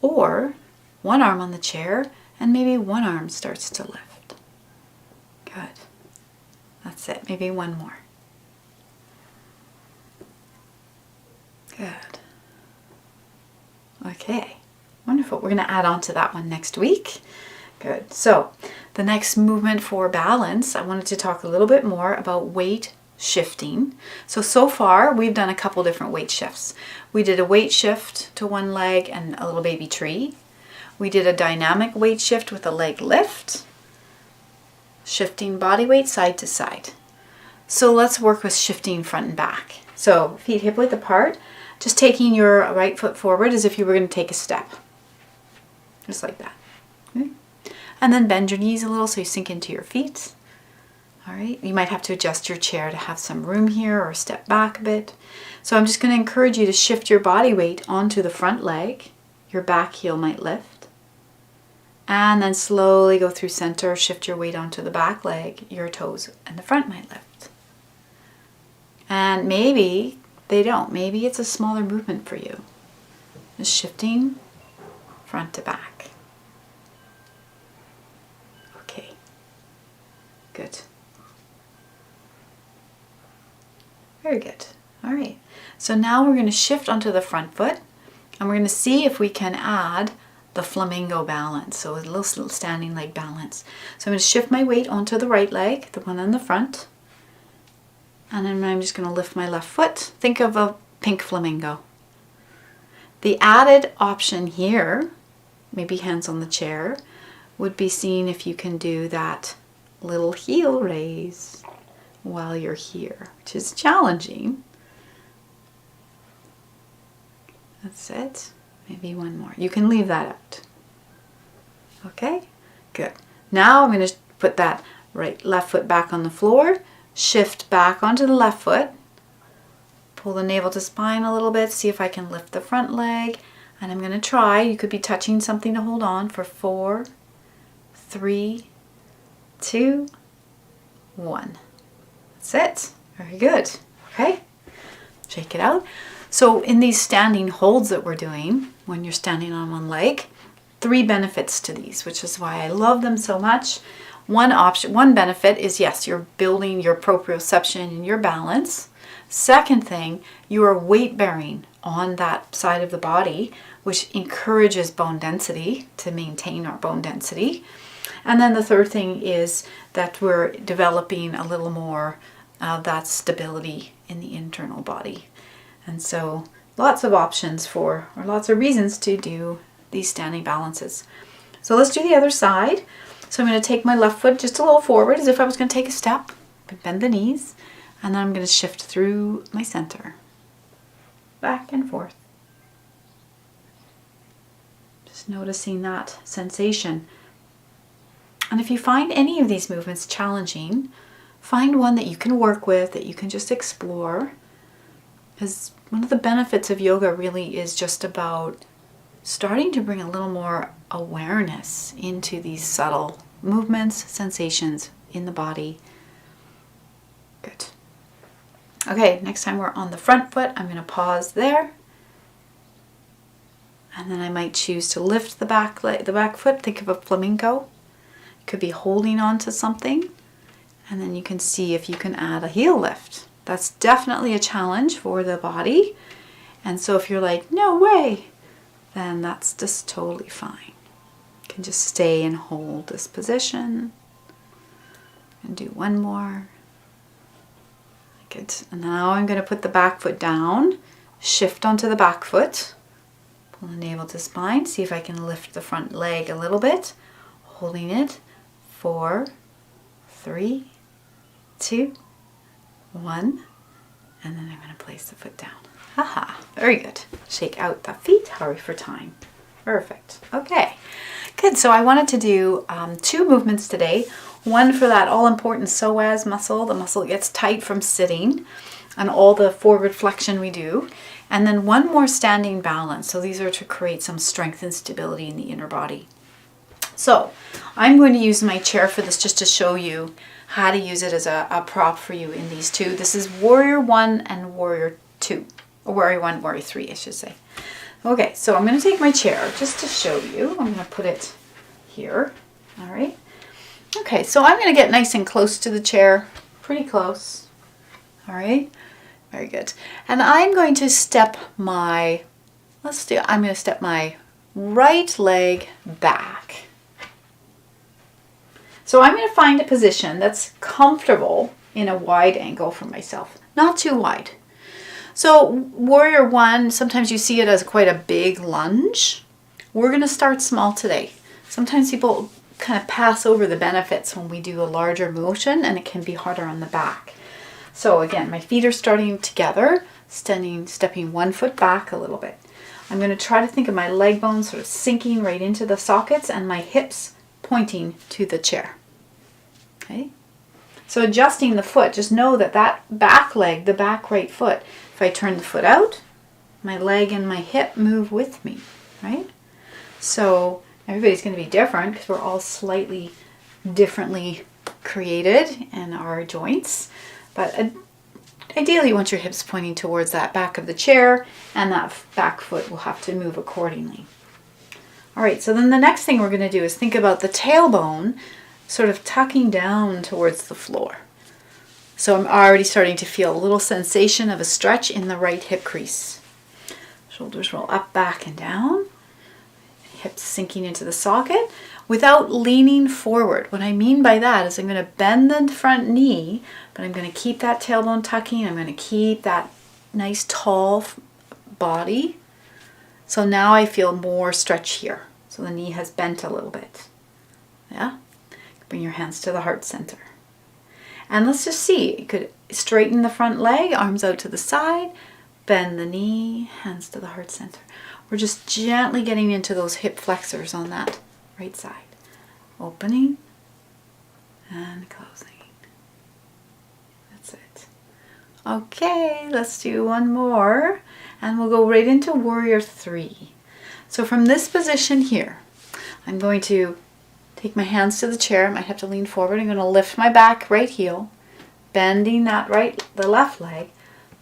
Or one arm on the chair and maybe one arm starts to lift. Good. That's it. Maybe one more. Good. Okay. Wonderful. We're going to add on to that one next week. Good. So the next movement for balance, I wanted to talk a little bit more about weight shifting. So far we've done a couple different weight shifts. We did a weight shift to one leg and a little baby tree. We did a dynamic weight shift with a leg lift, shifting body weight side to side. So let's work with shifting front and back. So feet hip width apart, just taking your right foot forward as if you were going to take a step. Just like that. Okay. And then bend your knees a little so you sink into your feet. All right. You might have to adjust your chair to have some room here or step back a bit. So I'm just going to encourage you to shift your body weight onto the front leg. Your back heel might lift. And then slowly go through center, shift your weight onto the back leg. Your toes and the front might lift. And maybe they don't. Maybe it's a smaller movement for you. Just shifting front to back. Okay. Good. Very good. All right. So now we're going to shift onto the front foot and we're going to see if we can add the flamingo balance. So a little standing leg balance. So I'm going to shift my weight onto the right leg, the one on the front. And then I'm just going to lift my left foot. Think of a pink flamingo. The added option here, maybe hands on the chair, would be seeing if you can do that little heel raise while you're here, which is challenging. That's it. Maybe one more. You can leave that out. Okay, good. Now I'm going to put that left foot back on the floor, shift back onto the left foot, pull the navel to spine a little bit, see if I can lift the front leg, and I'm going to try. You could be touching something to hold on for 4, 3, 2, 1. That's it. Very good. Okay, shake it out. So in these standing holds that we're doing, when you're standing on one leg, 3 benefits to these, which is why I love them so much. One benefit is, yes, you're building your proprioception and your balance. Second thing, you are weight bearing on that side of the body, which encourages bone density, to maintain our bone density. And then the third thing is that we're developing a little more that stability in the internal body. And so lots of options or lots of reasons to do these standing balances. So let's do the other side. So I'm going to take my left foot just a little forward as if I was going to take a step, bend the knees, and then I'm going to shift through my center, back and forth. Just noticing that sensation. And if you find any of these movements challenging, find one that you can work with, that you can just explore. Because one of the benefits of yoga really is just about starting to bring a little more awareness into these subtle movements, sensations in the body. Good. Okay, next time we're on the front foot, I'm going to pause there. And then I might choose to lift the back foot. Think of a flamenco. You could be holding on to something. And then you can see if you can add a heel lift. That's definitely a challenge for the body. And so if you're like, no way, then that's just totally fine. You can just stay and hold this position. And do one more. Good. And now I'm going to put the back foot down, shift onto the back foot, pull the navel to spine, see if I can lift the front leg a little bit, holding it. 4, 3, 2, 1, and then I'm going to place the foot down. Haha, very good. Shake out the feet, hurry for time. Perfect. Okay, good. So I wanted to do 2 movements today. One for that all-important psoas muscle, the muscle that gets tight from sitting, and all the forward flexion we do. And then one more standing balance. So these are to create some strength and stability in the inner body. So I'm going to use my chair for this just to show you how to use it as a prop for you in these 2. This is Warrior 1 and Warrior 2. Or Warrior 1, Warrior 3, I should say. Okay, so I'm going to take my chair just to show you. I'm going to put it here. All right. Okay, so I'm going to get nice and close to the chair. Pretty close. All right. Very good. And I'm going to step my, I'm going to step my right leg back. So I'm going to find a position that's comfortable in a wide angle for myself. Not too wide. So Warrior 1, sometimes you see it as quite a big lunge. We're going to start small today. Sometimes people kind of pass over the benefits when we do a larger motion, and it can be harder on the back. So again, my feet are starting together, stepping one foot back a little bit. I'm going to try to think of my leg bones sort of sinking right into the sockets and my hips pointing to the chair. Okay? So adjusting the foot, just know that that back leg, the back right foot, if I turn the foot out, my leg and my hip move with me, right? So everybody's going to be different because we're all slightly differently created in our joints. But ideally you want your hips pointing towards that back of the chair, and that back foot will have to move accordingly. All right, so then the next thing we're going to do is think about the tailbone sort of tucking down towards the floor. So I'm already starting to feel a little sensation of a stretch in the right hip crease. Shoulders roll up, back, and down. Hips sinking into the socket without leaning forward. What I mean by that is I'm going to bend the front knee, but I'm going to keep that tailbone tucking. I'm going to keep that nice tall body. So now I feel more stretch here. So the knee has bent a little bit. Yeah? Bring your hands to the heart center. And let's just see. You could straighten the front leg, arms out to the side, bend the knee, hands to the heart center. We're just gently getting into those hip flexors on that right side. opening and closing. That's it. Okay, let's do one more and we'll go right into Warrior 3. So from this position here, I'm going to take my hands to the chair. I might have to lean forward. I'm going to lift my back right heel, bending the left leg,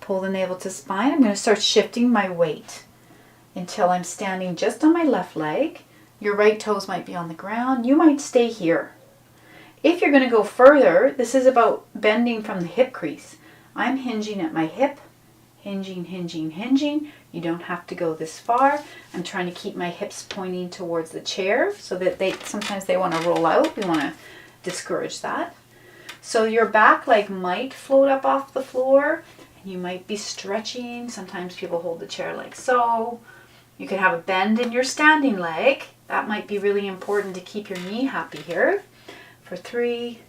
pull the navel to spine. I'm going to start shifting my weight until I'm standing just on my left leg. Your right toes might be on the ground. You might stay here. If you're going to go further, this is about bending from the hip crease. I'm hinging at my hip, hinging, hinging, hinging. You don't have to go this far. I'm trying to keep my hips pointing towards the chair so that sometimes they want to roll out. We want to discourage that. So your back leg might float up off the floor and you might be stretching. Sometimes people hold the chair like so. You could have a bend in your standing leg. That might be really important to keep your knee happy here. For 3,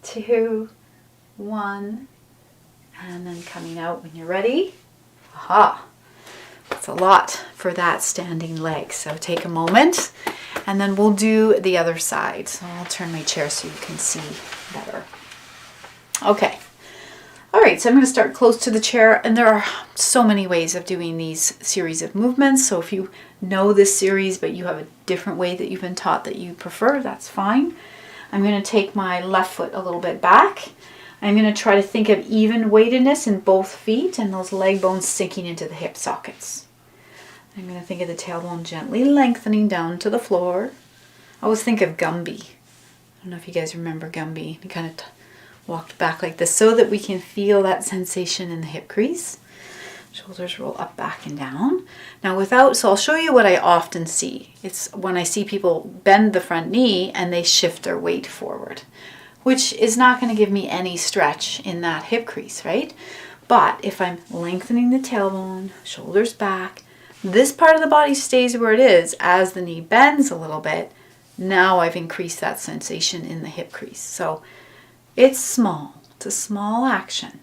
2, 1, and then coming out when you're ready. Aha! That's a lot for that standing leg. So take a moment and then we'll do the other side. So I'll turn my chair so you can see better. Okay. All right, so I'm going to start close to the chair, and there are so many ways of doing these series of movements. So if you know this series, but you have a different way that you've been taught that you prefer, that's fine. I'm going to take my left foot a little bit back. I'm going to try to think of even weightedness in both feet and those leg bones sinking into the hip sockets. I'm going to think of the tailbone gently lengthening down to the floor. I always think of Gumby. I don't know if you guys remember Gumby. He kind of walked back like this so that we can feel that sensation in the hip crease. Shoulders roll up, back, and down. Now so I'll show you what I often see. It's when I see people bend the front knee and they shift their weight forward, which is not going to give me any stretch in that hip crease, right? But if I'm lengthening the tailbone, shoulders back, this part of the body stays where it is as the knee bends a little bit. Now I've increased that sensation in the hip crease. So it's small. It's a small action.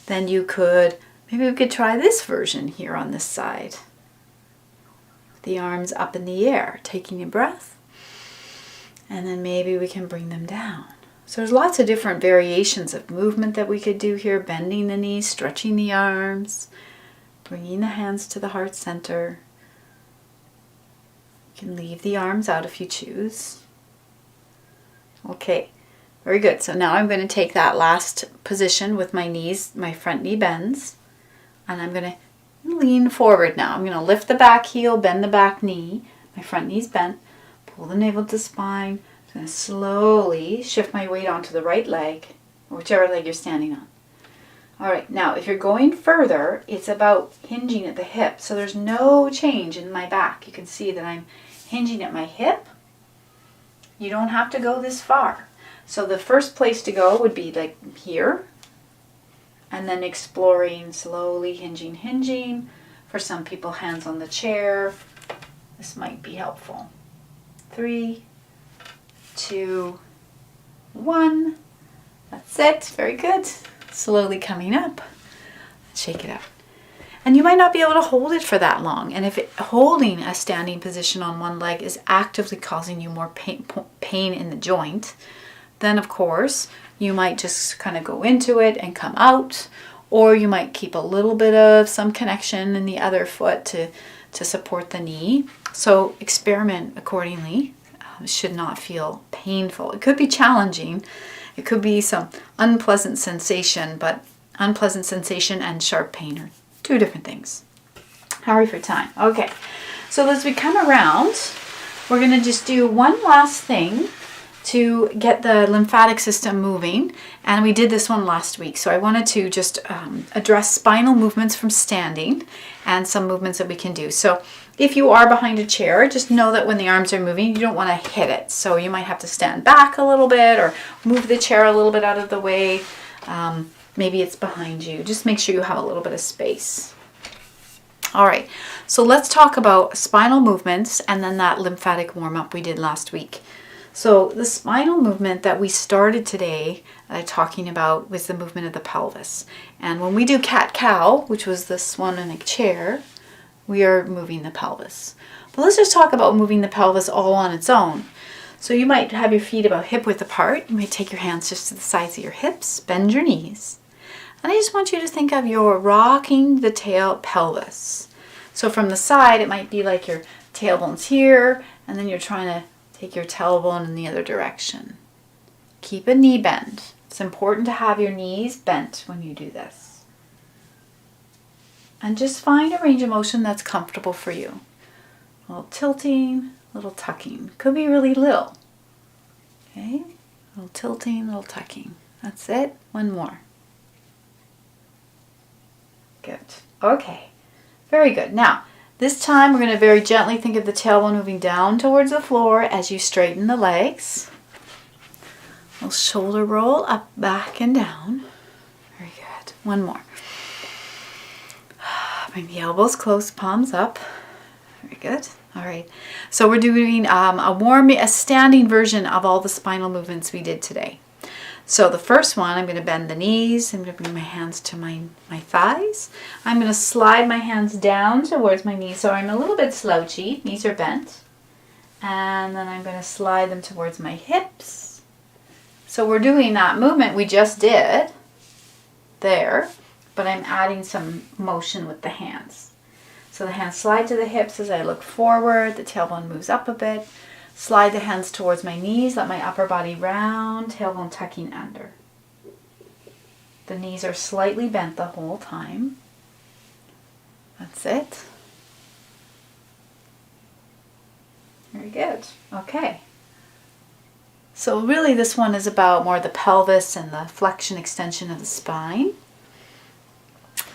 Then maybe we could try this version here on this side. The arms up in the air, taking a breath. And then maybe we can bring them down. So there's lots of different variations of movement that we could do here. Bending the knees, stretching the arms, bringing the hands to the heart center. You can leave the arms out if you choose. Okay. Very good. So now I'm going to take that last position with my knees, my front knee bends, and I'm going to lean forward now. I'm going to lift the back heel, bend the back knee, my front knee's bent, pull the navel to spine. I'm going to slowly shift my weight onto the right leg, or whichever leg you're standing on. All right, now if you're going further, it's about hinging at the hip. So there's no change in my back. You can see that I'm hinging at my hip. You don't have to go this far. So the first place to go would be like here, and then exploring slowly, hinging. For some people, hands on the chair. This might be helpful. 3, 2, 1. That's it. Very good. Slowly coming up. Shake it out. And you might not be able to hold it for that long. And if holding a standing position on one leg is actively causing you more pain in the joint, then of course you might just kind of go into it and come out, or you might keep a little bit of some connection in the other foot to support the knee. So experiment accordingly. It should not feel painful. It could be challenging. It could be some unpleasant sensation, but unpleasant sensation and sharp pain are two different things. Hurry for time. Okay, so as we come around, we're going to just do one last thing to get the lymphatic system moving, and we did this one last week. So I wanted to just address spinal movements from standing and some movements that we can do. So if you are behind a chair, just know that when the arms are moving, you don't want to hit it. So you might have to stand back a little bit or move the chair a little bit out of the way. Maybe it's behind you. Just make sure you have a little bit of space. All right, so let's talk about spinal movements and then that lymphatic warm-up we did last week. So the spinal movement that we started today talking about was the movement of the pelvis. And when we do cat-cow, which was this one in a chair, we are moving the pelvis. But let's just talk about moving the pelvis all on its own. So you might have your feet about hip width apart. You might take your hands just to the sides of your hips, bend your knees. And I just want you to think of your rocking the tail pelvis. So from the side, it might be like your tailbone's here, and then you're trying to take your tailbone in the other direction. Keep a knee bend. It's important to have your knees bent when you do this. And just find a range of motion that's comfortable for you. A little tilting, a little tucking. Could be really little. Okay? A little tilting, a little tucking. That's it. One more. Good. Okay. Very good. Now, this time we're going to very gently think of the tailbone moving down towards the floor as you straighten the legs. We'll shoulder roll up, back, and down. Very good. One more. Bring the elbows close, palms up. Very good. All right. So we're doing a standing version of all the spinal movements we did today. So the first one, I'm going to bend the knees. I'm going to bring my hands to my thighs. I'm going to slide my hands down towards my knees. So I'm a little bit slouchy. Knees are bent. And then I'm going to slide them towards my hips. So we're doing that movement we just did there, but I'm adding some motion with the hands. So the hands slide to the hips as I look forward. The tailbone moves up a bit. Slide the hands towards my knees. Let my upper body round. Tailbone tucking under. The knees are slightly bent the whole time. That's it. Very good. Okay. So really this one is about more the pelvis and the flexion extension of the spine.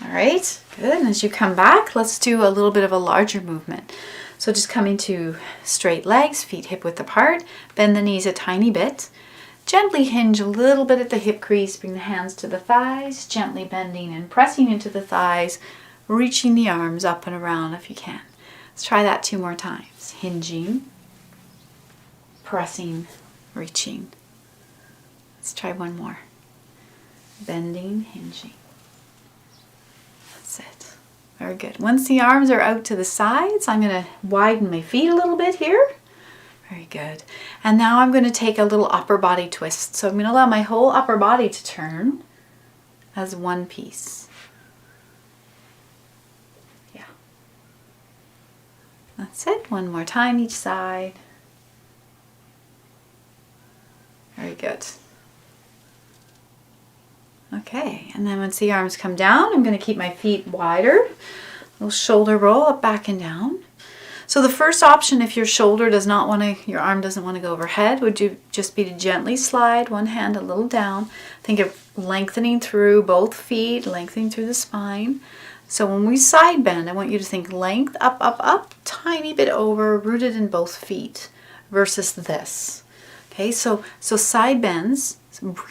All right, good. And as you come back, let's do a little bit of a larger movement. So just coming to straight legs, feet hip width apart, bend the knees a tiny bit. Gently hinge a little bit at the hip crease, bring the hands to the thighs, gently bending and pressing into the thighs, reaching the arms up and around if you can. Let's try that 2 more times. Hinging, pressing, reaching. Let's try 1 more. Bending, hinging. That's it. Very good. Once the arms are out to the sides, I'm going to widen my feet a little bit here. Very good. And now I'm going to take a little upper body twist. So I'm going to allow my whole upper body to turn as one piece. Yeah. That's it. 1 more time each side. Very good. Okay, and then once the arms come down, I'm going to keep my feet wider. Little shoulder roll up, back, and down. So the first option, if your shoulder does not want to, your arm doesn't want to go overhead, would just be to gently slide one hand a little down. Think of lengthening through both feet, lengthening through the spine. So when we side bend, I want you to think length, up, up, up, tiny bit over, rooted in both feet, versus this. Okay, so side bends,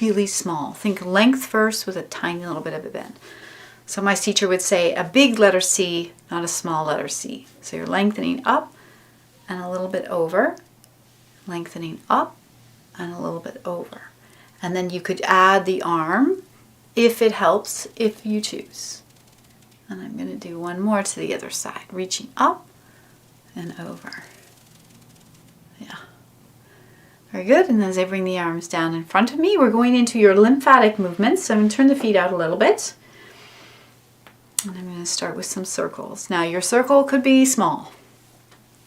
really small. Think length first with a tiny little bit of a bend. So my teacher would say a big letter C, not a small letter C. So you're lengthening up and a little bit over, lengthening up and a little bit over. And then you could add the arm if it helps, if you choose. And I'm going to do 1 more to the other side, reaching up and over. Yeah. Very good. And as I bring the arms down in front of me, we're going into your lymphatic movements. So I'm going to turn the feet out a little bit. And I'm going to start with some circles. Now your circle could be small.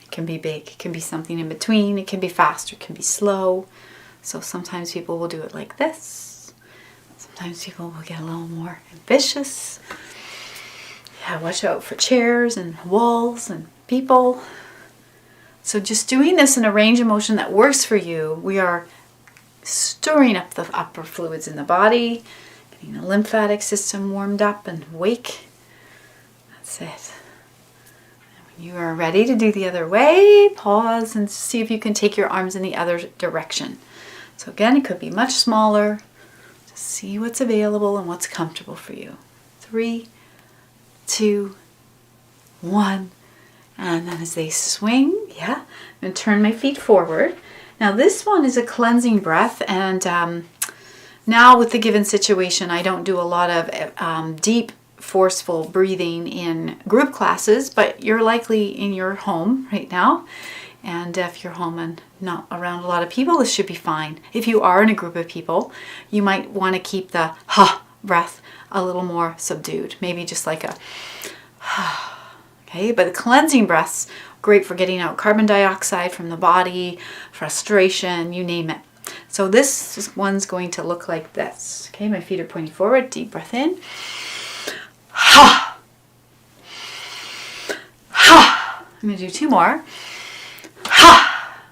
It can be big. It can be something in between. It can be fast. It can be slow. So sometimes people will do it like this. Sometimes people will get a little more ambitious. Yeah, watch out for chairs and walls and people. So just doing this in a range of motion that works for you, we are stirring up the upper fluids in the body, getting the lymphatic system warmed up and awake. That's it. And when you are ready to do the other way, pause and see if you can take your arms in the other direction. So again, it could be much smaller. Just see what's available and what's comfortable for you. 3, 2, 1. And then as they swing, yeah, I'm going to turn my feet forward. Now this one is a cleansing breath, and now with the given situation, I don't do a lot of deep, forceful breathing in group classes, but you're likely in your home right now. And if you're home and not around a lot of people, this should be fine. If you are in a group of people, you might want to keep the ha breath a little more subdued. Maybe just like a okay, but the cleansing breaths, great for getting out carbon dioxide from the body, frustration, you name it. So this one's going to look like this. Okay, my feet are pointing forward, deep breath in. Ha! Ha! I'm going to do 2 more. Ha!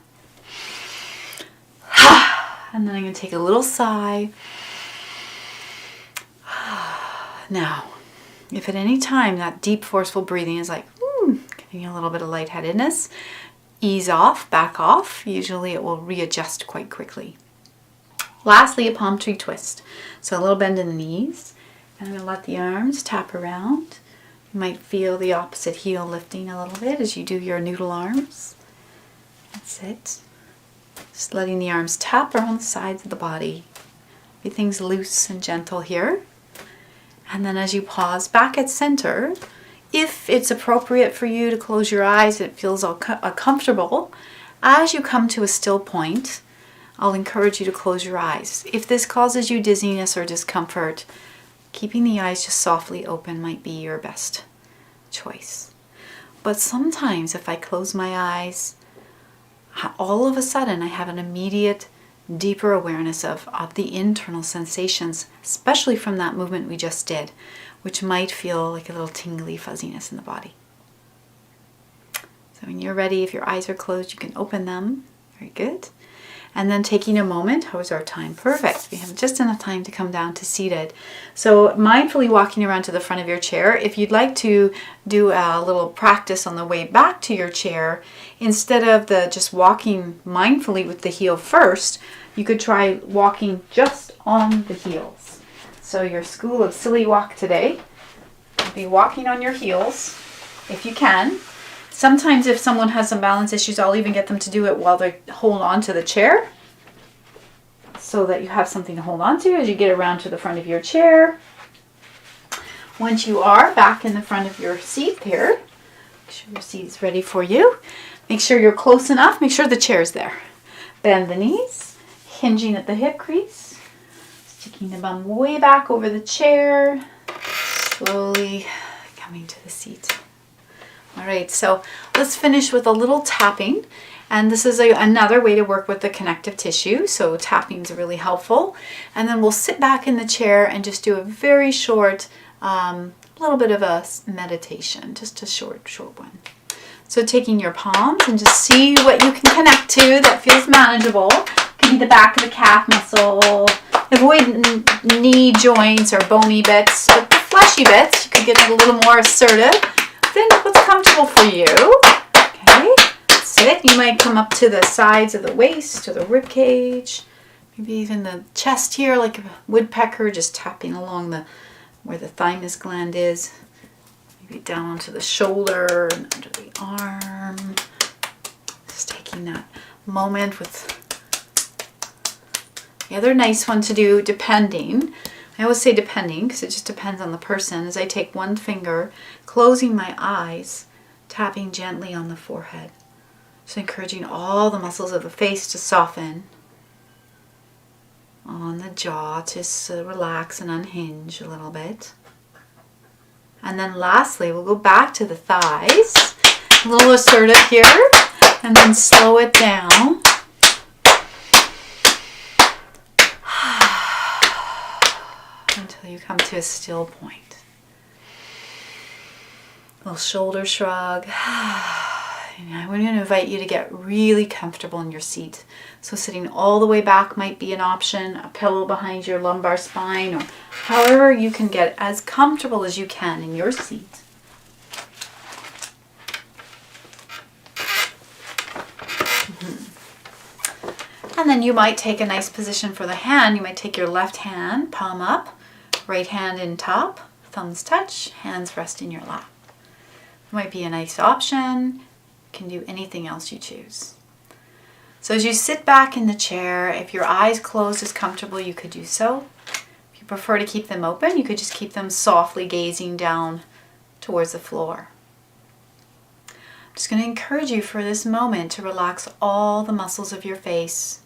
Ha! And then I'm going to take a little sigh. Now, if at any time that deep, forceful breathing is like, getting a little bit of lightheadedness, ease off, back off. Usually it will readjust quite quickly. Lastly, a palm tree twist. So a little bend in the knees. And I'm going to let the arms tap around. You might feel the opposite heel lifting a little bit as you do your noodle arms. That's it. Just letting the arms tap around the sides of the body. Everything's loose and gentle here. And then as you pause back at center, if it's appropriate for you to close your eyes, it feels comfortable, as you come to a still point, I'll encourage you to close your eyes. If this causes you dizziness or discomfort, keeping the eyes just softly open might be your best choice. But sometimes if I close my eyes, all of a sudden I have an immediate, deeper awareness of the internal sensations, especially from that movement we just did, which might feel like a little tingly fuzziness in the body. So when you're ready, if your eyes are closed, you can open them. Very good. And then taking a moment, how is our time? Perfect. We have just enough time to come down to seated. So mindfully walking around to the front of your chair. If you'd like to do a little practice on the way back to your chair, instead of just walking mindfully with the heel first, you could try walking just on the heels. So your School of Silly walk today, you'll be walking on your heels if you can. Sometimes if someone has some balance issues, I'll even get them to do it while they hold on to the chair so that you have something to hold on to as you get around to the front of your chair. Once you are back in the front of your seat here, make sure your seat is ready for you. Make sure you're close enough. Make sure the chair is there. Bend the knees, hinging at the hip crease, sticking the bum way back over the chair, slowly coming to the seat. All right, so let's finish with a little tapping. And this is another way to work with the connective tissue. So tapping is really helpful. And then we'll sit back in the chair and just do a very short, little bit of a meditation, just a short one. So taking your palms and just see what you can connect to that feels manageable. Could be the back of the calf muscle. Avoid knee joints or bony bits, but the fleshy bits, you could get a little more assertive. Then what's comfortable for you. Okay, sit. You might come up to the sides of the waist or the rib cage, maybe even the chest here, like a woodpecker, just tapping along where the thymus gland is. Maybe down onto the shoulder and under the arm. Just taking that moment with the other nice one to do, depending. I always say depending because it just depends on the person. As I take one finger, closing my eyes, tapping gently on the forehead. Just encouraging all the muscles of the face to soften. On the jaw to relax and unhinge a little bit. And then lastly, we'll go back to the thighs. A little assertive here. And then slow it down. Until you come to a still point. A little shoulder shrug. I'm going to invite you to get really comfortable in your seat. So sitting all the way back might be an option, a pillow behind your lumbar spine, or however you can get as comfortable as you can in your seat. And then you might take a nice position for the hand. You might take your left hand, palm up, right hand in top, thumbs touch, hands rest in your lap. It might be a nice option. You can do anything else you choose. So as you sit back in the chair, if your eyes closed is comfortable, you could do so. If you prefer to keep them open, you could just keep them softly gazing down towards the floor. I'm Just going to encourage you for this moment to relax all the muscles of your face.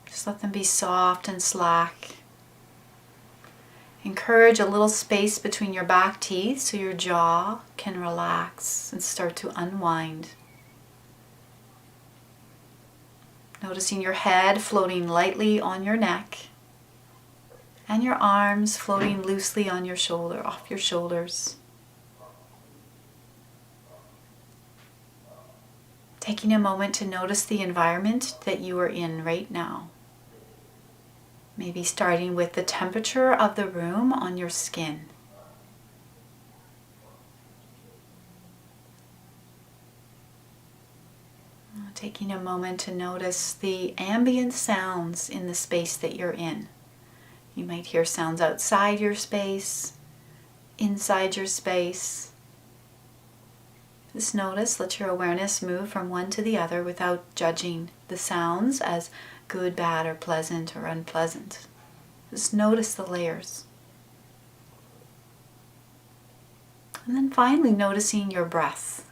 Just let them be soft and slack. Encourage a little space between your back teeth so your jaw can relax and start to unwind. Noticing your head floating lightly on your neck and your arms floating loosely on your shoulder, off your shoulders. Taking a moment to notice the environment that you are in right now. Maybe starting with the temperature of the room on your skin. Taking a moment to notice the ambient sounds in the space that you're in. You might hear sounds outside your space, inside your space. Just notice, let your awareness move from one to the other without judging the sounds as good, bad, or pleasant or unpleasant. Just notice the layers. And then finally noticing your breath.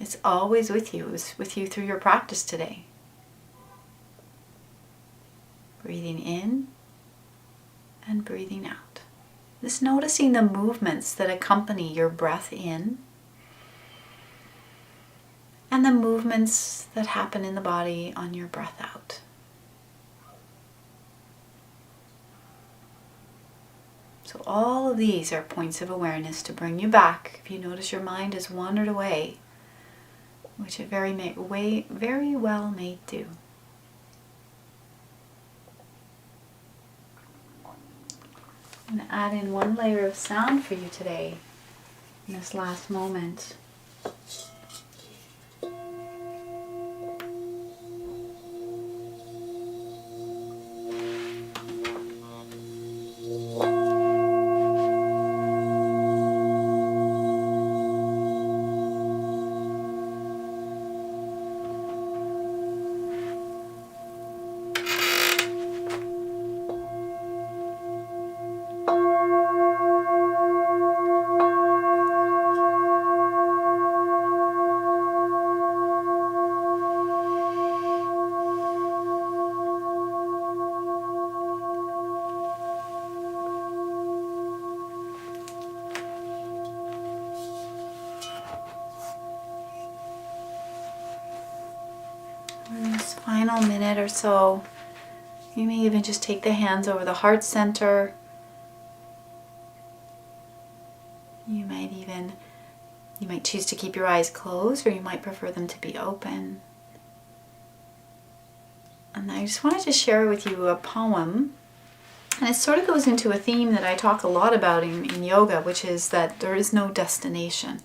It's always with you. It's with you through your practice today. Breathing in and breathing out. Just noticing the movements that accompany your breath in and the movements that happen in the body on your breath out. So all of these are points of awareness to bring you back if you notice your mind has wandered away, which it very well may do. I'm going to add in one layer of sound for you today in this last moment. In this final minute or so, you may even just take the hands over the heart center. You might choose to keep your eyes closed, or you might prefer them to be open. And I just wanted to share with you a poem, and it sort of goes into a theme that I talk a lot about in yoga, which is that there is no destination.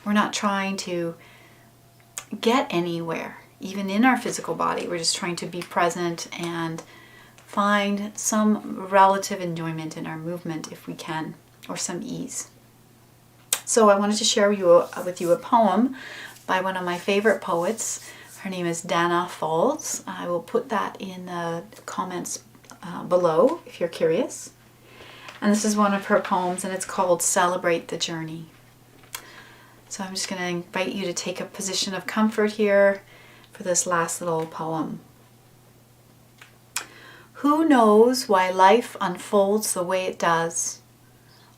We're not trying to get anywhere. Even in our physical body, we're just trying to be present and find some relative enjoyment in our movement if we can, or some ease. So I wanted to share with you a poem by one of my favorite poets. Her name is Danna Faulds. I will put that in the comments below if you're curious. And this is one of her poems, and it's called Celebrate the Journey. So I'm just going to invite you to take a position of comfort here for this last little poem. Who knows why life unfolds the way it does?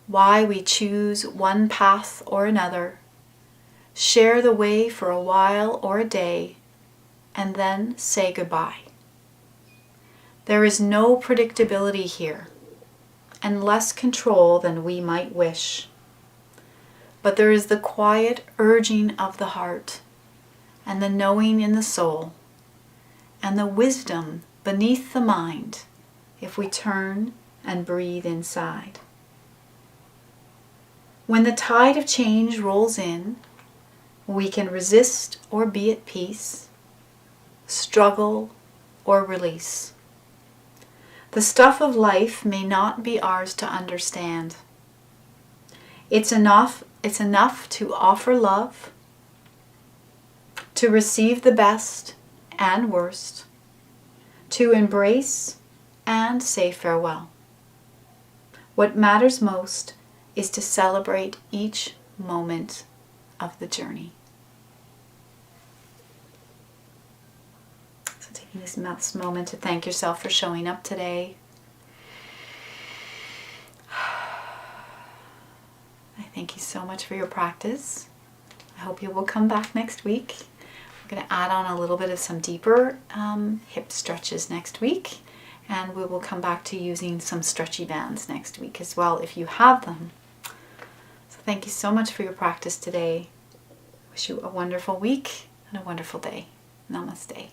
Why we choose one path or another, share the way for a while or a day, and then say goodbye. There is no predictability here, and less control than we might wish. But there is the quiet urging of the heart, and the knowing in the soul, and the wisdom beneath the mind if we turn and breathe inside. When the tide of change rolls in, we can resist or be at peace, struggle or release. The stuff of life may not be ours to understand. It's enough to offer love, to receive the best and worst, to embrace and say farewell. What matters most is to celebrate each moment of the journey. Taking this moment to thank yourself for showing up today. I thank you so much for your practice. I hope you will come back next week. We're going to add on a little bit of some deeper hip stretches next week, and we will come back to using some stretchy bands next week as well if you have them. So thank you so much for your practice today. Wish you a wonderful week and a wonderful day. Namaste.